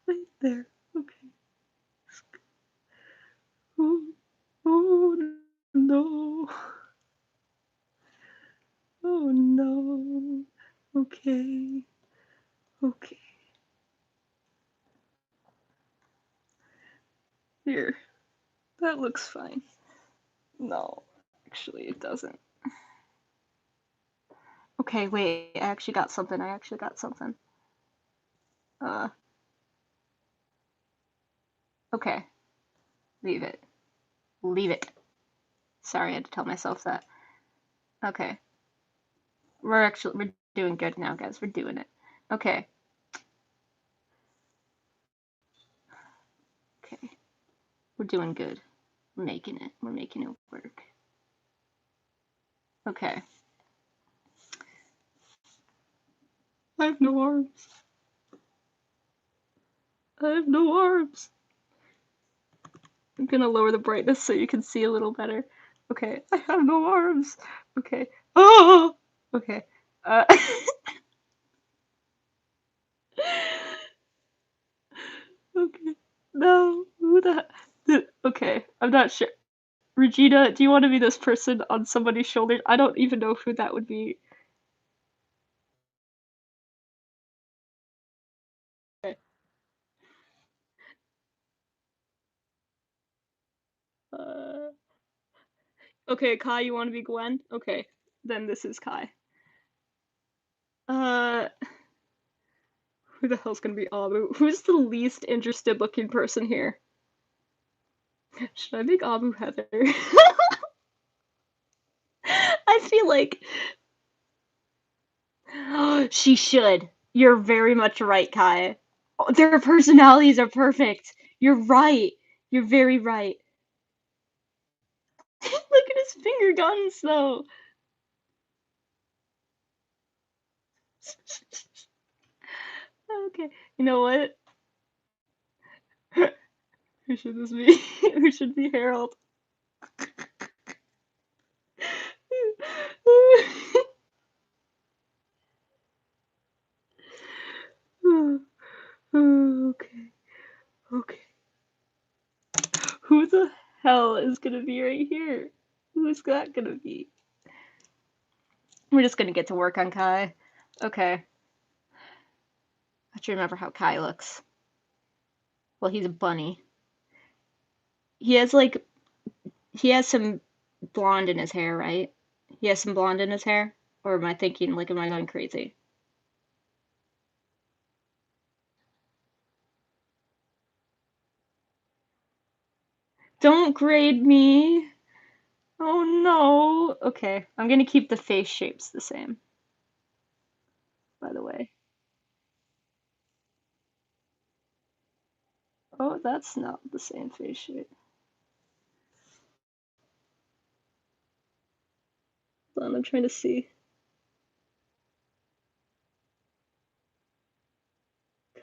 Right there. Okay. Oh, oh no. Oh no. Okay. Okay. Here. That looks fine. No. Actually, it doesn't. Okay, wait. I actually got something. I actually got something. Uh. Okay. Leave it. Leave it. Sorry, I had to tell myself that. Okay. We're doing good now, guys. We're doing it. Okay. Okay. We're doing good. We're making it. We're making it work. Okay. I have no arms. I have no arms. I'm gonna lower the brightness so you can see a little better. Okay. I have no arms. Okay. Oh! Okay. Uh. Okay. No. Who the. Okay. I'm not sure. Regina, do you want to be this person on somebody's shoulder? I don't even know who that would be. Okay. Uh, okay, Kai, you want to be Gwen? Okay. then this is Kai. Who the hell's gonna be Abu? Who's the least interested looking person here? Should I make Abu Heather? I feel like she should. You're very much right, Kai. Their personalities are perfect. You're right. You're very right. Look at his finger guns, though. Okay, you know what? Who should this be? Who should be Harold? Okay, okay. Who the hell is gonna be right here? Who's that gonna be? We're just gonna get to work on Kai. Okay. I have to remember how Kai looks. Well, he's a bunny. He has some blonde in his hair, right? He has some blonde in his hair? Or am I thinking, like, am I going crazy? Don't grade me! Oh no! Okay, I'm gonna keep the face shapes the same, by the way. Oh, that's not the same face shape. Hold on, I'm trying to see.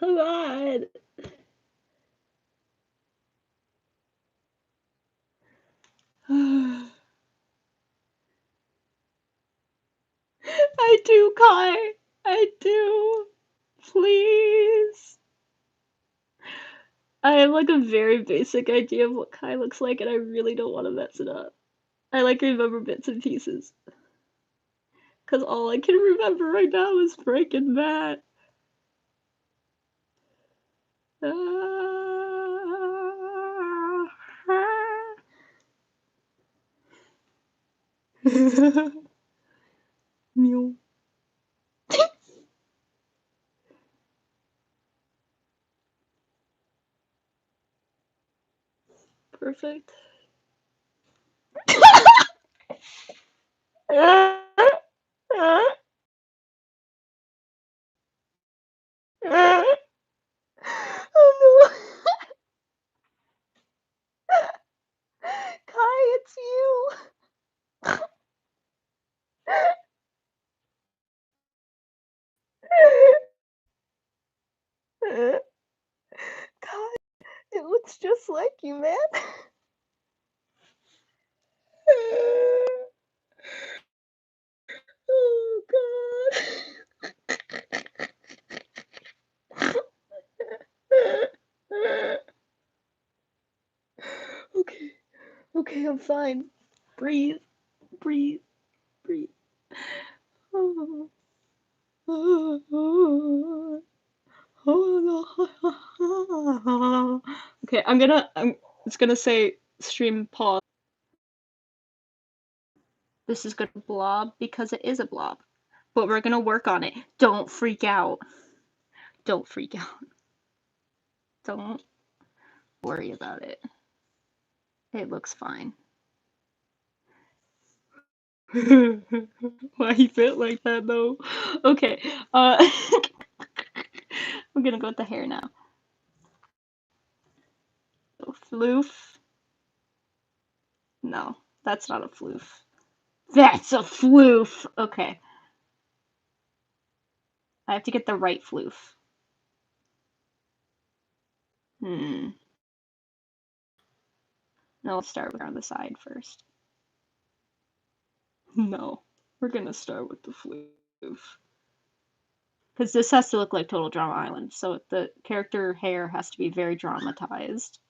Come on! I do, Kai! I do! Please! I have like a very basic idea of what Kai looks like, and I really don't want to mess it up. I like remember bits and pieces. Because all I can remember right now is freaking Matt. Meow. Perfect. Oh no. Kai, it's you. Kai, it looks just like you, man. Oh god. Okay. Okay, I'm fine. Breathe. Breathe. Breathe. Oh. Okay, I'm it's gonna say stream pause. This is gonna blob because it is a blob. But we're gonna work on it. Don't freak out. Don't freak out. Don't worry about it. It looks fine. Why he fit like that though? Okay. I'm gonna go with the hair now. Floof. No, that's not a floof. That's a floof! Okay. I have to get the right floof. No, let's start with on the side first. No, we're gonna start with the floof. Because this has to look like Total Drama Island, so the character hair has to be very dramatized.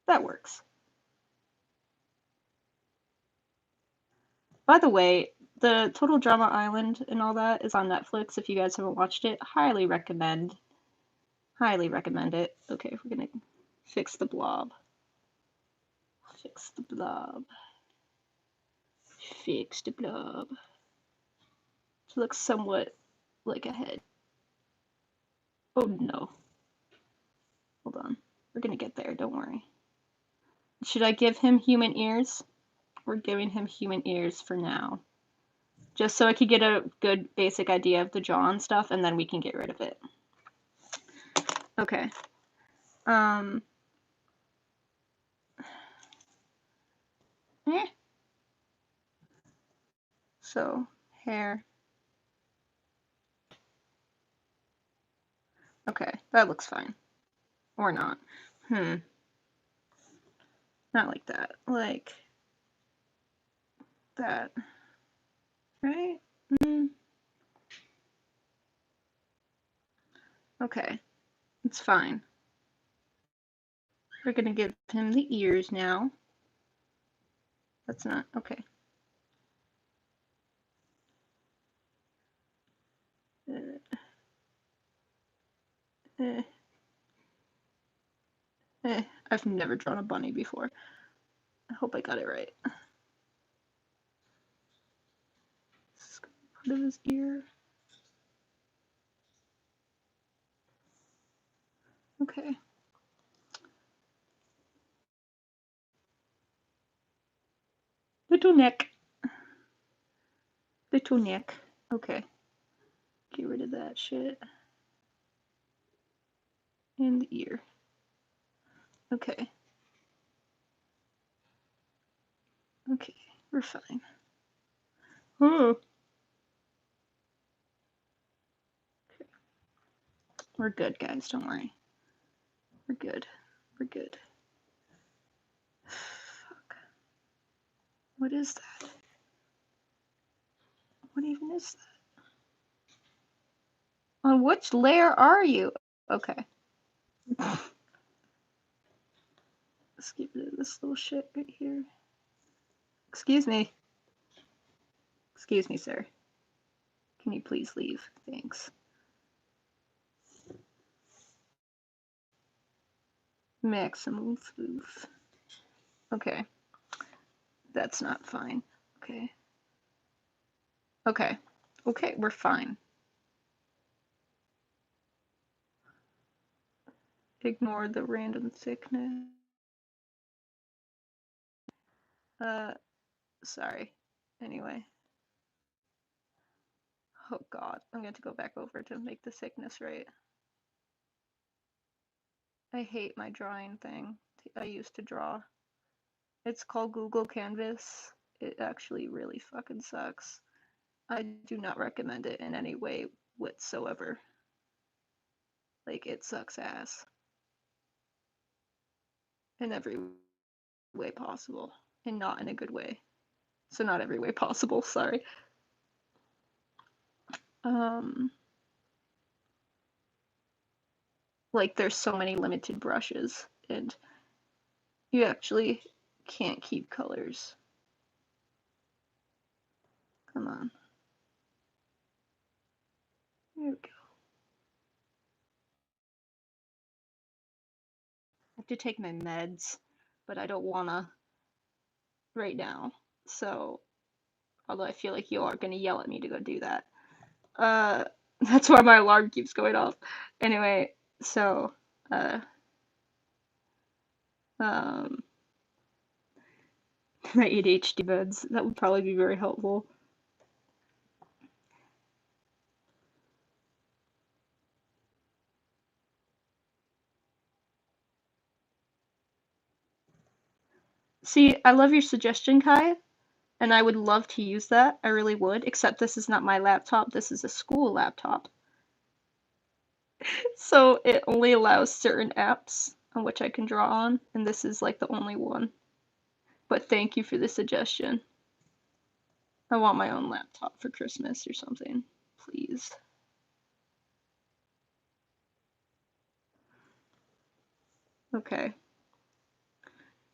That works. By the way, the Total Drama Island and all that is on Netflix. If you guys haven't watched it, highly recommend. Highly recommend it. Okay, we're gonna fix the blob. Fix the blob. Fix the blob. It looks somewhat like a head. Oh no. Hold on. We're gonna get there, don't worry. Should I give him human ears? We're giving him human ears for now. Just so I could get a good basic idea of the jaw and stuff, and then we can get rid of it. Okay. So, hair. Okay, that looks fine. Or not. Not like that. Like that. Right? Okay. It's fine. We're gonna give him the ears now. That's not okay. I've never drawn a bunny before. I hope I got it right. Part of his ear. Okay. Little neck. Little neck. Okay. Get rid of that shit. And the ear. Okay. Okay, we're fine. Oh. Okay. We're good, guys. Don't worry. We're good. We're good. Fuck. What is that? What even is that? On which layer are you? Okay. Let's get rid of this little shit right here. Excuse me. Excuse me, sir. Can you please leave? Thanks. Maximum floof. Okay. That's not fine. Okay. Okay. Okay, we're fine. Ignore the random thickness. Sorry. Anyway. Oh god, I'm going to go back over to make the thickness right. I hate my drawing thing I used to draw. It's called Google Canvas. It actually really fucking sucks. I do not recommend it in any way whatsoever. Like, it sucks ass. In every way possible. And not in a good way. So not every way possible, sorry. Like, there's so many limited brushes, and you actually can't keep colors. Come on. There we go. I have to take my meds, but I don't wanna right now. So, although I feel like you are gonna yell at me to go do that. That's why my alarm keeps going off. Anyway, so, my ADHD meds, that would probably be very helpful. See, I love your suggestion, Kai, and I would love to use that. I really would, except this is not my laptop, this is a school laptop. So it only allows certain apps on which I can draw on, and this is like the only one. But thank you for the suggestion. I want my own laptop for Christmas or something, please. Okay.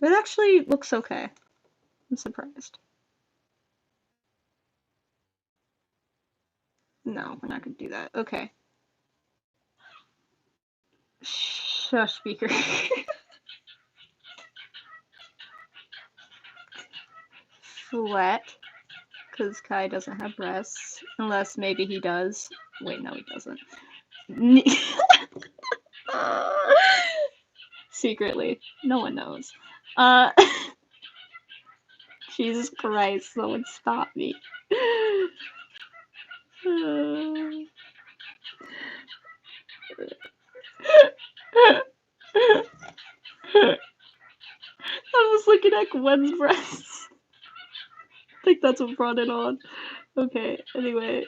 It actually looks okay. I'm surprised. No, we're not gonna do that. Okay. Shush, speaker. flat, because Kai doesn't have breasts, unless maybe he does. Wait, no, he doesn't. Secretly, no one knows. Jesus Christ, someone stop me. I was looking at Gwen's breasts. I think that's what brought it on. Okay, anyway.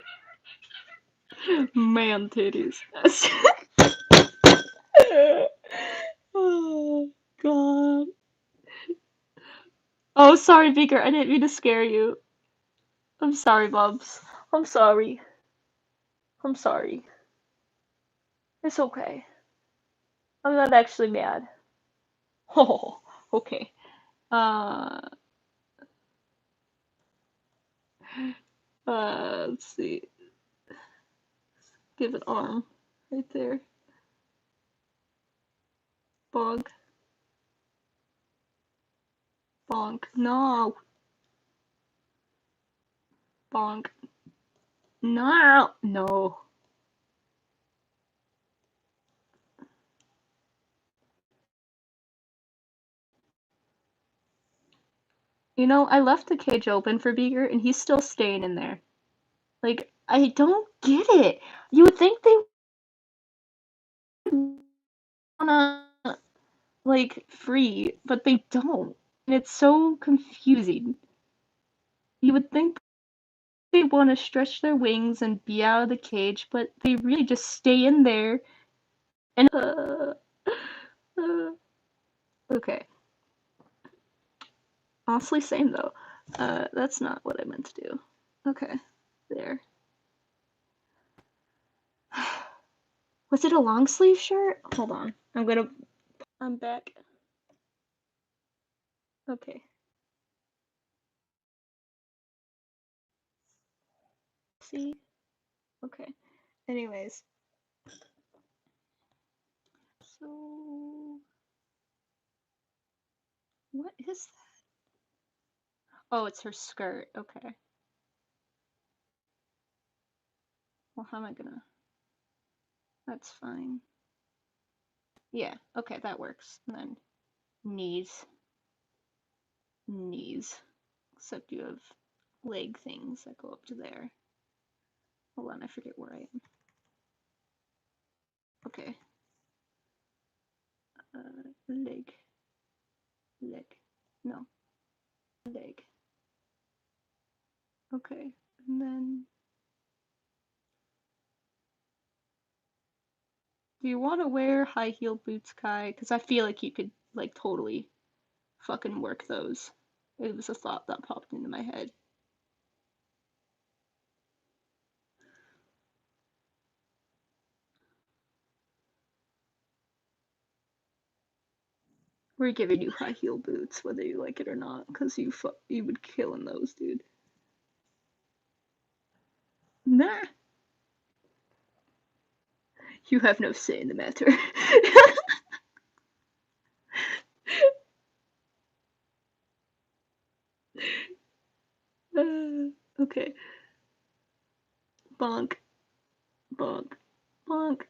Man titties. Oh, God. Oh, sorry, Beaker. I didn't mean to scare you. I'm sorry, Bubs. I'm sorry. I'm sorry. It's okay. I'm not actually mad. Oh, okay. Let's see. Give an arm right there. Bonk. Bonk. No. Bonk. No. No. You know, I left the cage open for Beaker, and he's still staying in there. Like, I don't get it. You would think they would wanna, like, free, but they don't. And it's so confusing. You would think they want to stretch their wings and be out of the cage, but they really just stay in there and okay. Honestly, same though. That's not what I meant to do. Okay, there. Was it a long sleeve shirt? Hold on. I'm back. Okay. See? Okay. Anyways. So what is that? Oh, it's her skirt. Okay. Well, how am I gonna? That's fine. Yeah, okay, that works. And then knees. Knees. Except you have leg things that go up to there. Hold on, I forget where I am. Okay. Leg. Leg. No. Leg. Okay. And then do you want to wear high heel boots, Kai? Because I feel like you could, like, totally fucking work those. It was a thought that popped into my head. We're giving you high heel boots, whether you like it or not, because you would kill in those, dude. Nah. You have no say in the matter. Okay. Bonk. Bonk. Bonk.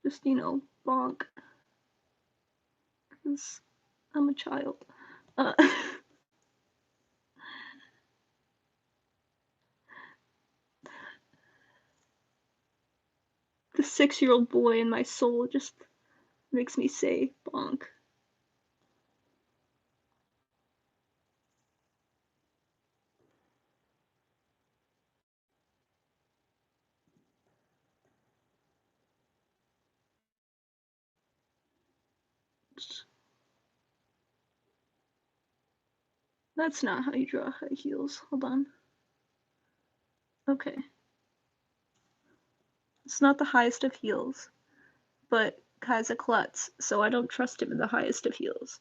Just, you know, bonk. Because I'm a child. The 6-year-old boy in my soul just makes me say bonk. That's not how you draw high heels. Hold on. Okay. It's not the highest of heels, but Kai's a klutz, so I don't trust him in the highest of heels.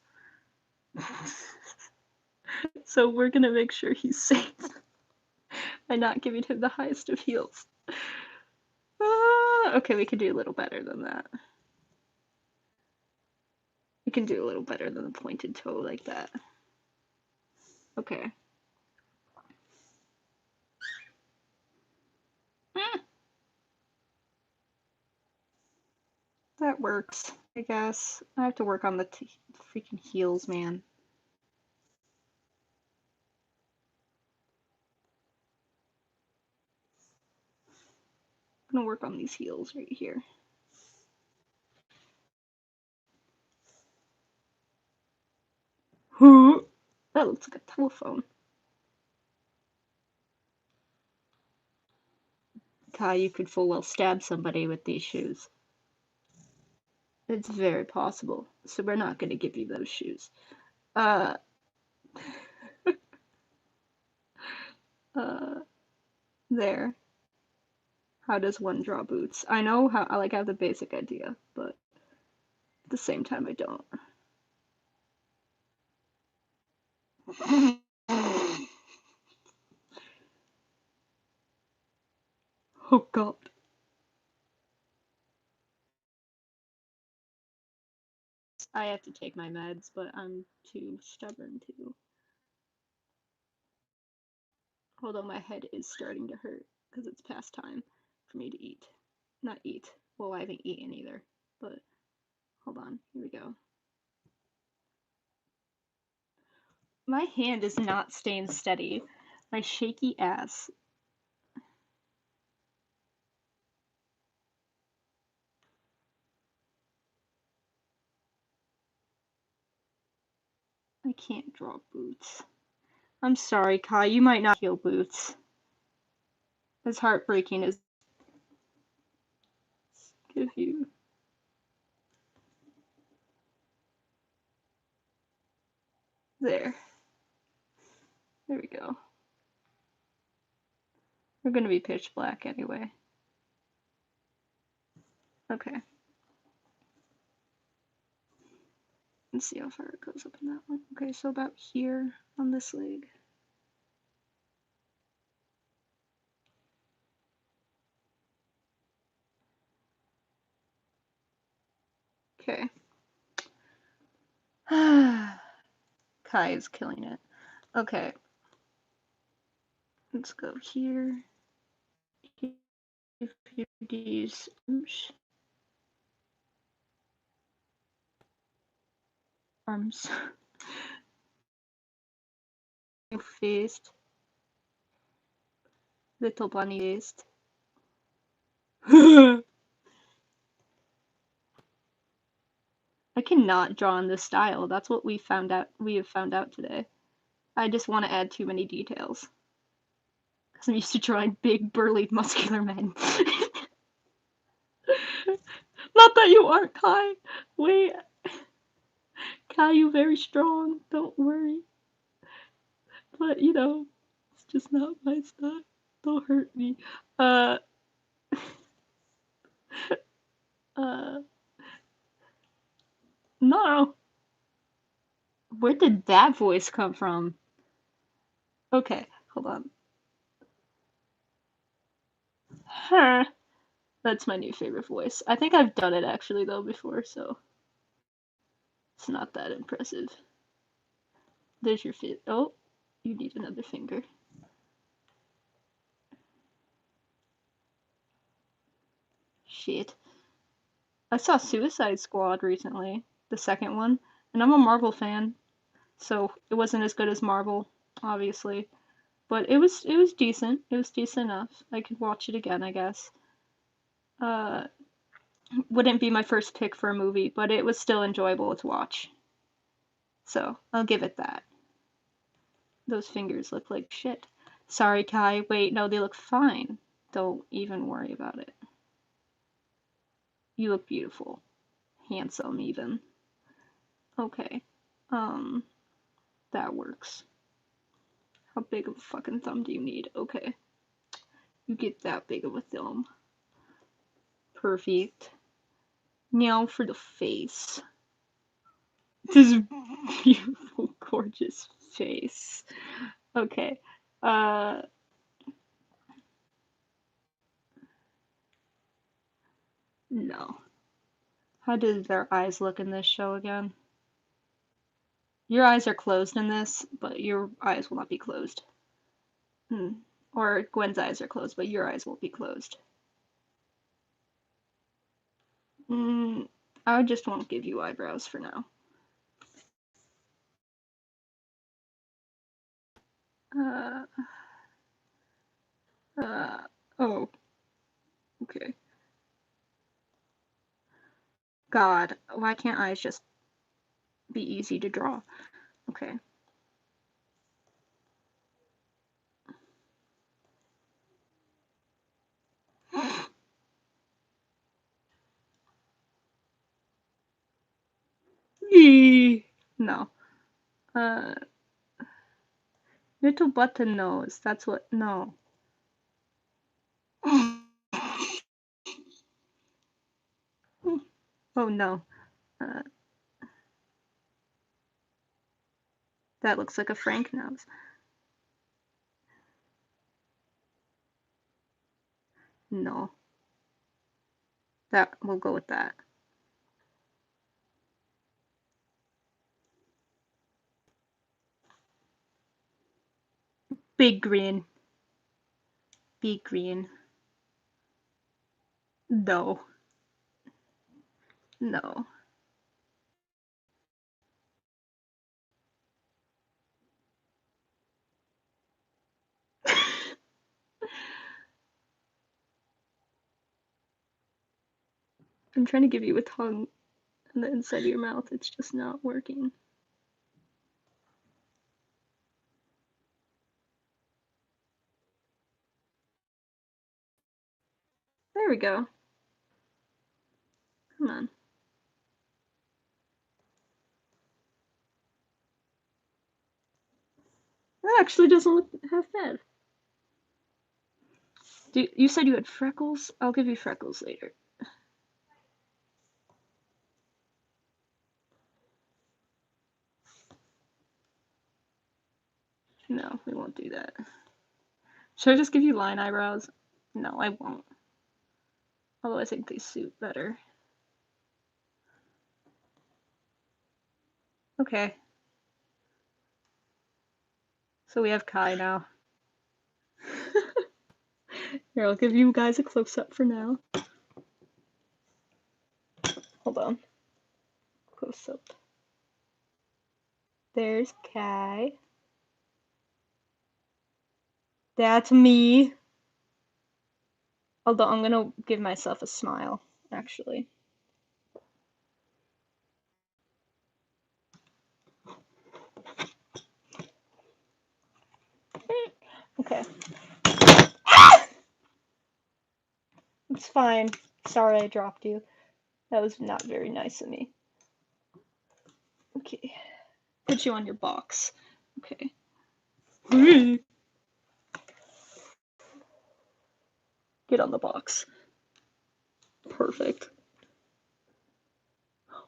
So we're gonna make sure he's safe by not giving him the highest of heels. Okay, we can do a little better than that. We can do a little better than the pointed toe like that. Okay. That works, I guess. I have to work on the freaking heels, man. I'm gonna work on these heels right here. That looks like a telephone. Kai, you could full well stab somebody with these shoes. It's very possible. So we're not gonna give you those shoes. Uh, uh, there. How does one draw boots? I know how, I have the basic idea, but at the same time I don't. Oh god. I have to take my meds, but I'm too stubborn to. Although my head is starting to hurt because it's past time for me to eat. Not eat. Well, I haven't eaten either. But hold on. Here we go. My hand is not staying steady. My shaky ass. I can't draw boots. I'm sorry, Kai. You might not heal boots. As heartbreaking as give you. There. There we go. We're gonna be pitch black anyway. Okay. Let's see how far it goes up in that one. Okay, so about here on this leg. Okay. Kai is killing it. Okay. Let's go here. Give you these arms. Faced. Little bunny faced. I cannot draw in this style. That's what we have found out today. I just want to add too many details. Because I'm used to drawing big, burly, muscular men. Not that you aren't, Kai. Wait. Kai, you very strong. Don't worry. But, you know, it's just not my style. Don't hurt me. Uh... No. Where did that voice come from? Okay, hold on. Huh. That's my new favorite voice. I think I've done it actually though before, so it's not that impressive. There's your fit. Oh, you need another finger. Shit. I saw Suicide Squad recently, the second one, and I'm a Marvel fan, so it wasn't as good as Marvel, obviously, but it was decent. It was decent enough. I could watch it again, I guess. Uh, wouldn't be my first pick for a movie, but it was still enjoyable to watch. So I'll give it that. Those fingers look like shit. Sorry, Kai. Wait, no, they look fine. Don't even worry about it. You look beautiful. Handsome, even. Okay. Um, that works. How big of a fucking thumb do you need? Okay. You get that big of a thumb. Perfect. Now for the face. This beautiful, gorgeous face. Okay. Uh, no. How did their eyes look in this show again? Your eyes are closed in this, but your eyes will not be closed. Or Gwen's eyes are closed, but your eyes won't be closed. I just won't give you eyebrows for now. Oh. Okay. God, why can't eyes just be easy to draw? Okay. No. Little button nose. That's what. No. Oh no. That looks like a Frank nose. No. We'll go with that. Big green. Big green. No. No. I'm trying to give you a tongue on the inside of your mouth. It's just not working. There we go. Come on. That actually doesn't look half bad. You said you had freckles? I'll give you freckles later. No, we won't do that. Should I just give you line eyebrows? No, I won't. Although I think they suit better. Okay. So we have Kai now. Here, I'll give you guys a close-up for now. Hold on. Close-up. There's Kai. That's me. Although I'm gonna give myself a smile, actually. Okay. It's fine. Sorry I dropped you. That was not very nice of me. Okay. Put you on your box. Okay. Get on the box. Perfect.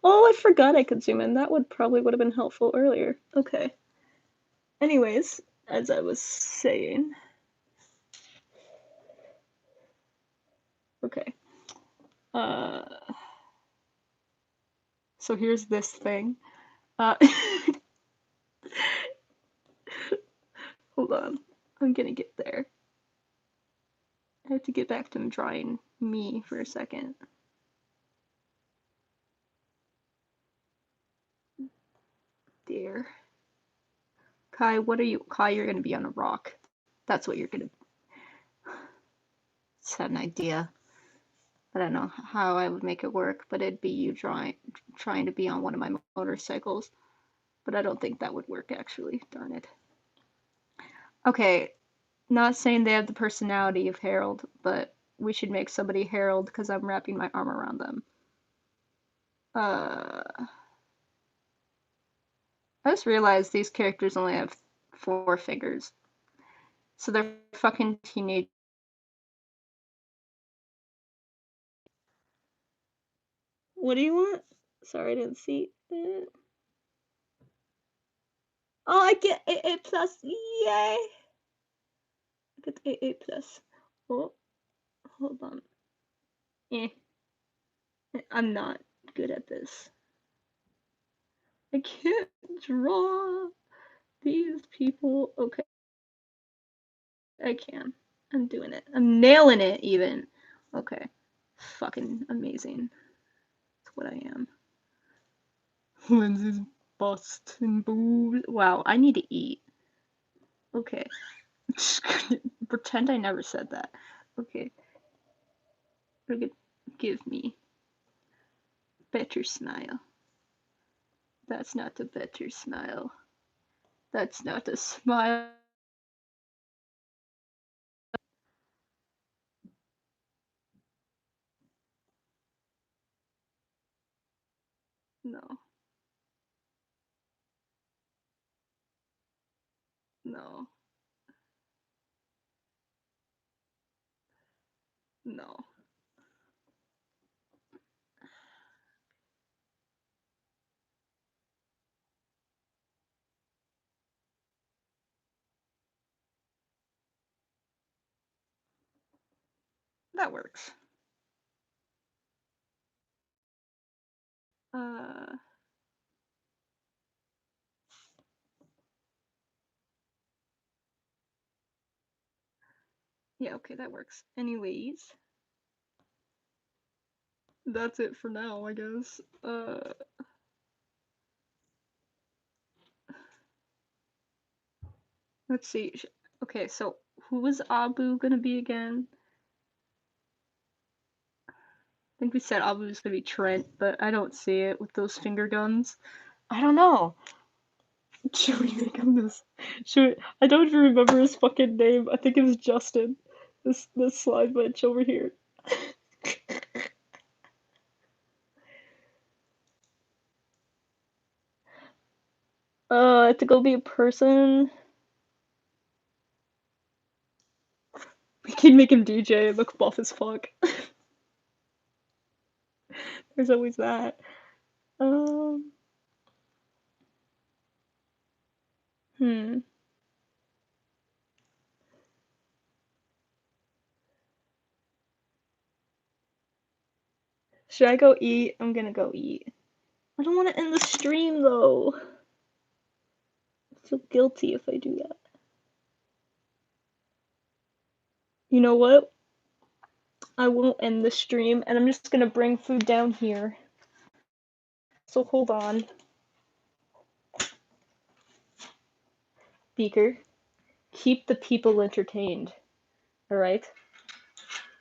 Oh, I forgot I could zoom in. That would have been helpful earlier. Okay. Anyways, as I was saying. Okay. So here's this thing. Hold on. I'm gonna get there. I have to get back to drawing me for a second. There. Kai, you're gonna be on a rock. That's what you're gonna. Just had an idea. I don't know how I would make it work, but it'd be you trying to be on one of my motorcycles. But I don't think that would work, actually. Darn it. Okay, not saying they have the personality of Harold, but we should make somebody Harold because I'm wrapping my arm around them. I just realized these characters only have 4 fingers. So they're fucking teenage. What do you want? Sorry, I didn't see it. Oh, I get AA plus! Yay! I get AA plus. Oh, hold on. Eh. I'm not good at this. I can't draw these people. Okay. I can. I'm doing it. I'm nailing it even. Okay. Fucking amazing. That's what I am. Lindsay's bust and boobs. Wow, I need to eat. Okay. Pretend I never said that. Okay. Give me better smile. That's not a better smile. That's not a smile. No. No. No. That works. Uh. Yeah, okay, that works. Anyways, that's it for now, I guess. Let's see. Okay, so who was Abu gonna be again? I think we said Abu was gonna be Trent, but I don't see it with those finger guns. I don't know. Should we make him this? I don't even remember his fucking name. I think it was Justin. This slide bench over here. I have to go be a person. We can make him DJ and look buff as fuck. There's always that. Hmm. Should I go eat? I'm gonna go eat. I don't want to end the stream though. I feel guilty if I do that. You know what? I won't end the stream, and I'm just gonna bring food down here. So hold on. Beaker, keep the people entertained. Alright?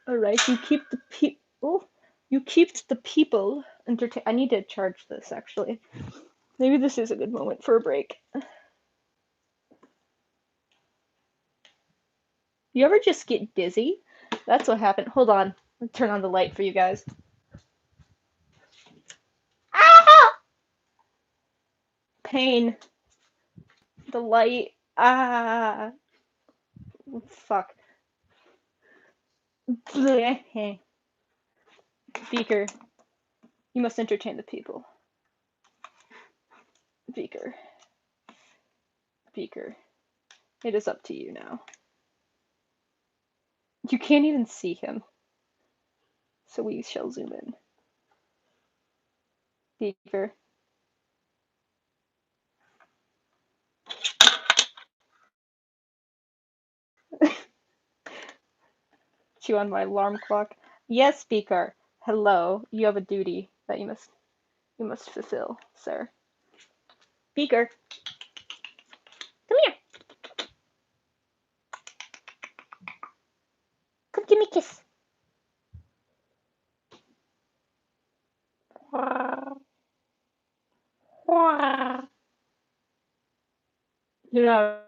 Alright, you keep the people. You keep the people entertained. I need to charge this actually. Maybe this is a good moment for a break. You ever just get dizzy? That's what happened. Hold on. I'll turn on the light for you guys. Ah! Pain. The light. Ah. Fuck. Beaker, you must entertain the people. Beaker. Beaker. It is up to you now. You can't even see him. So we shall zoom in. Beaker. Chew on my alarm clock. Yes, Beaker. Hello. You have a duty that you must fulfill, sir. Beaker. Come here. Come give me a kiss. You're not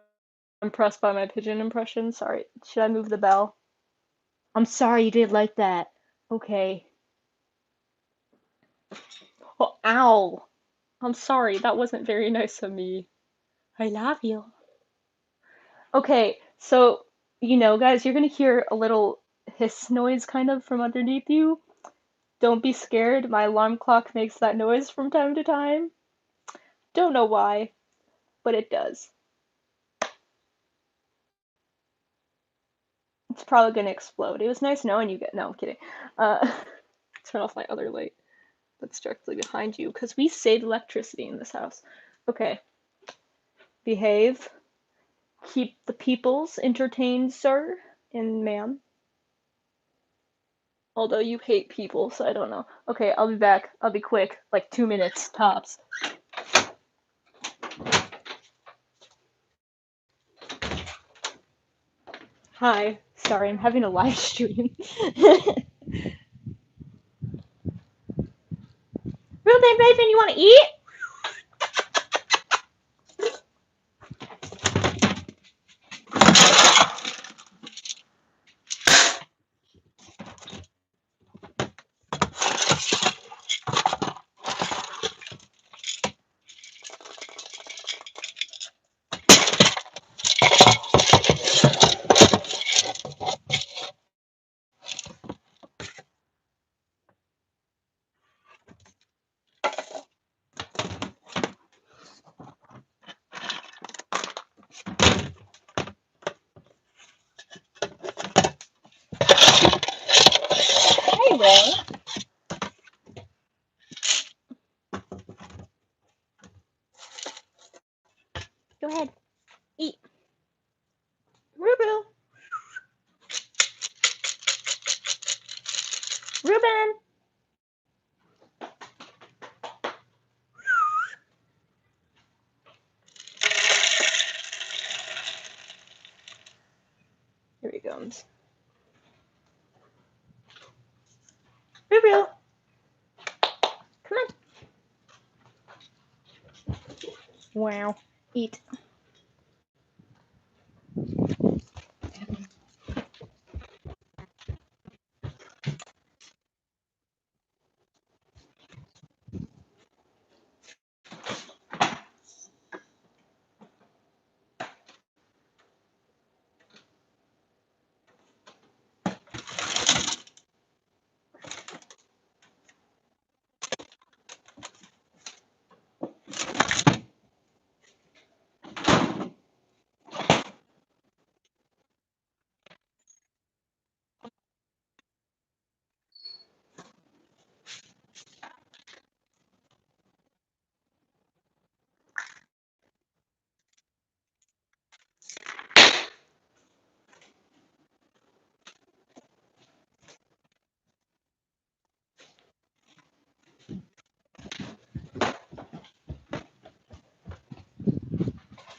impressed by my pigeon impression? Sorry. Should I move the bell? I'm sorry you didn't like that. Okay. Oh, ow. I'm sorry. That wasn't very nice of me. I love you. Okay, so, guys, you're gonna hear a little hiss noise kind of from underneath you. Don't be scared. My alarm clock makes that noise from time to time. Don't know why, but it does. It's probably gonna explode. It was nice knowing you. No, I'm kidding. Turn off my other light. that's directly behind you, because we save electricity in this house. Okay. Behave. Keep the peoples entertained, sir and ma'am. Although you hate people, so I don't know. Okay, I'll be back. I'll be quick. Like 2 minutes, tops. Hi. Sorry, I'm having a live stream. Ruben, Raven, you want to eat? Anyway. Go ahead. Eat. Ruben. Ruben. Here he comes. Ruben. Come on. Wow. Eat.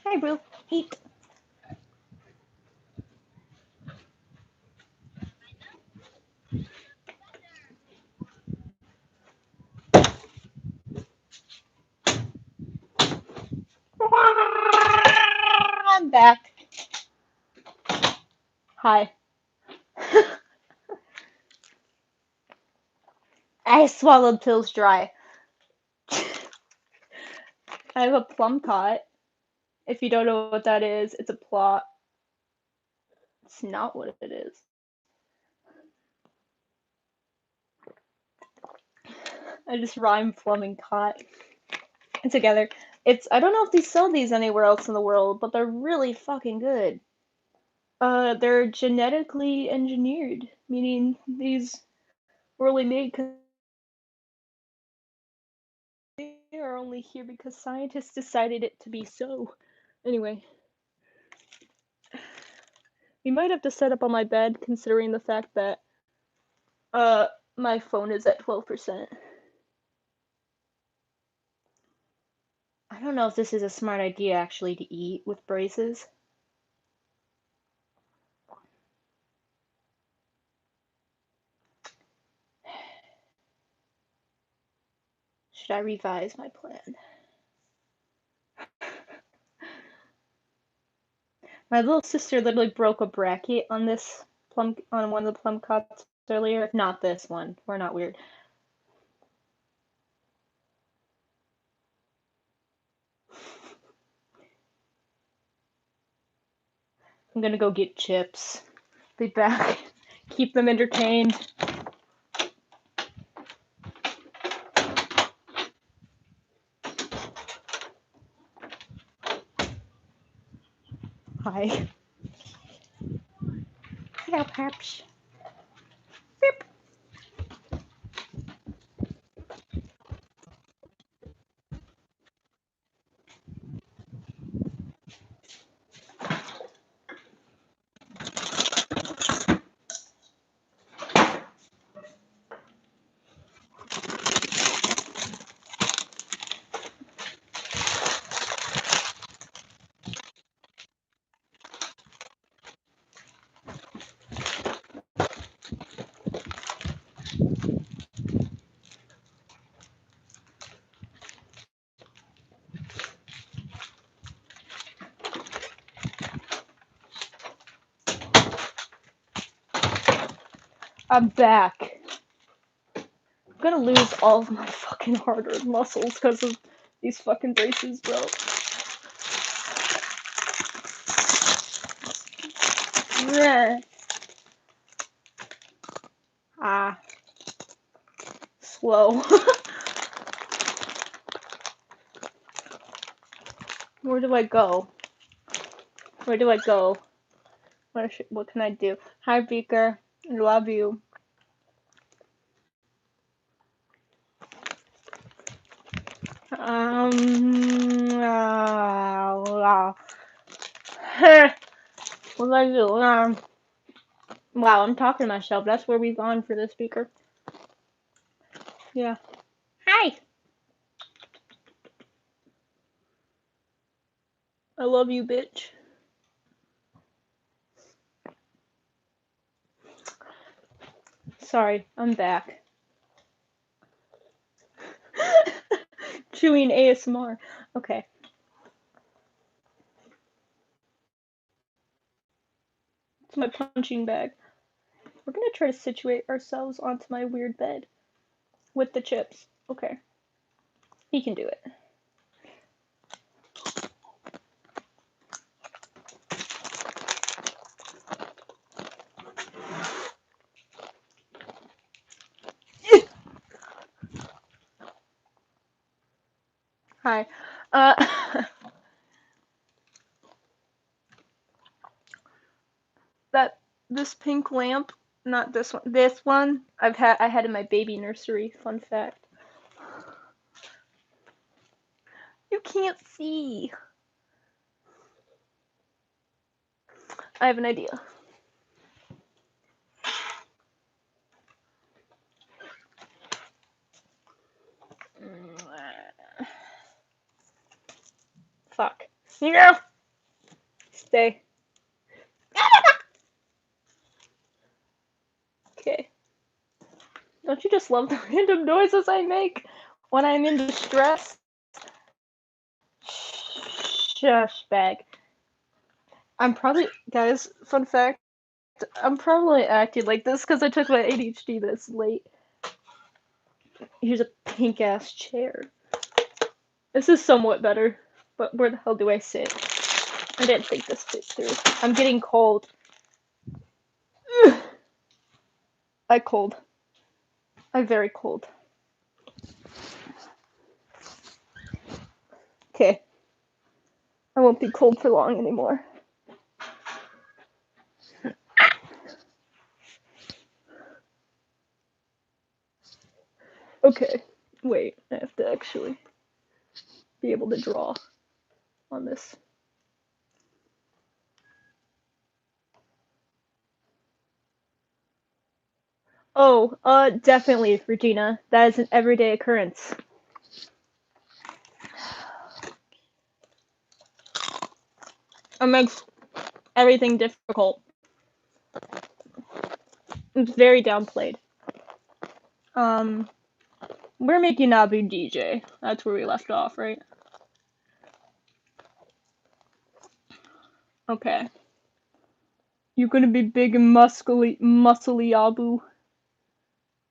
Hi, Boo. Eat. I'm back. Hi. I swallowed pills dry. I have a plum cot. If you don't know what that is, it's a plot. It's not what it is. I just rhyme plum and cot together. I don't know if they sell these anywhere else in the world, but they're really fucking good. They're genetically engineered, meaning these were only made because they are only here because scientists decided it to be so. Anyway. We might have to set up on my bed, considering the fact that, my phone is at 12%. I don't know if this is a smart idea, actually, to eat with braces. Should I revise my plan? My little sister literally broke a bracket on on one of the plum cots earlier. Not this one. We're not weird. I'm gonna go get chips. Be back. Keep them entertained. Hi. Hello, Paps. Beep. I'm back. I'm gonna lose all of my fucking hard-earned muscles because of these fucking braces, bro. Ah. Slow. Where do I go? Where do I go? What can I do? Hi, Beaker. I love you. What do I do? Wow, I'm talking to myself. That's where we've gone for this speaker. Yeah. Hi! I love you, bitch. Sorry, I'm back. Chewing ASMR. Okay. It's my punching bag. We're gonna try to situate ourselves onto my weird bed. With the chips. Okay. He can do it. Hi. This pink lamp, not this one. This one I had in my baby nursery. Fun fact. You can't see. I have an idea. Fuck. No. Stay. Okay. Don't you just love the random noises I make when I'm in distress? Shush, bag. I'm probably, guys, fun fact, I'm probably acting like this because I took my ADHD this late. Here's a pink ass chair. This is somewhat better, but where the hell do I sit? I didn't think this fit through. I'm getting cold. I'm cold. I'm very cold. Okay. I won't be cold for long anymore. Okay. Wait, I have to actually be able to draw on this. Oh, definitely, Regina. That is an everyday occurrence. It makes everything difficult. It's very downplayed. We're making Abu DJ. That's where we left off, right? Okay. You're gonna be big and muscly Abu.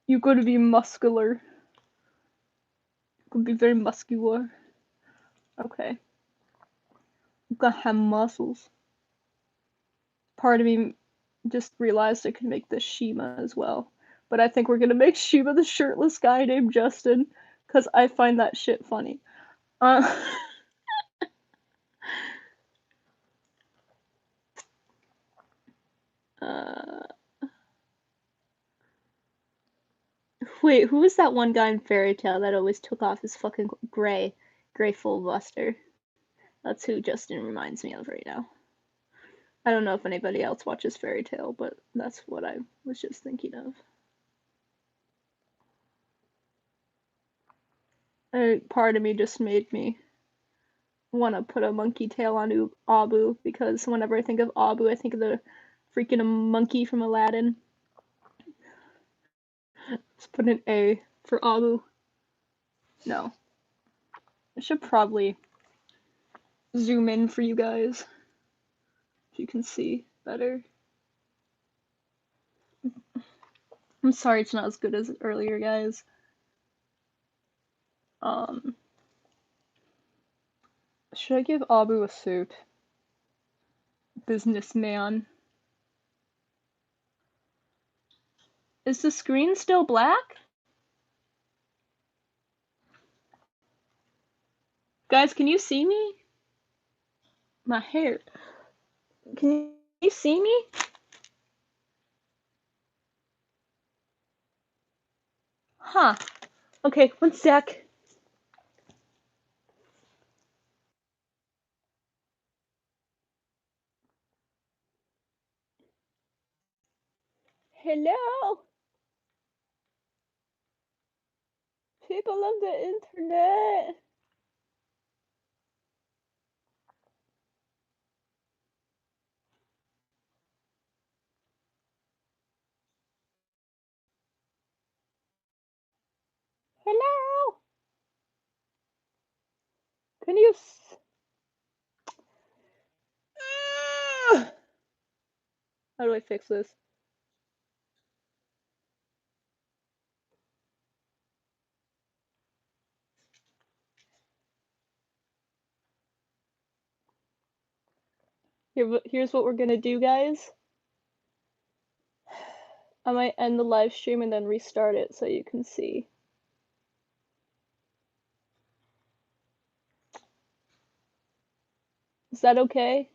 You're gonna be muscular. You're gonna be very muscular. Okay. You're gonna have muscles. Part of me just realized I could make this Shima as well. But I think we're gonna make Shima the shirtless guy named Justin, because I find that shit funny. Wait, who was that one guy in Fairy Tale that always took off his fucking gray filibuster? That's who Justin reminds me of right now. I don't know if anybody else watches Fairy Tale, but that's what I was just thinking of. Part of me just made me want to put a monkey tail on Abu, because whenever I think of Abu, I think of the freaking monkey from Aladdin. Let's put an A for Abu. No. I should probably zoom in for you guys, if you can see better. I'm sorry it's not as good as earlier, guys. Should I give Abu a suit? Businessman. Is the screen still black? Guys, can you see me? My hair. Can you see me? Huh. Okay, one sec. Hello? People of the internet. Hello? Can you How do I fix this? Here's what we're gonna do, guys. I might end the live stream and then restart it so you can see. Is that okay?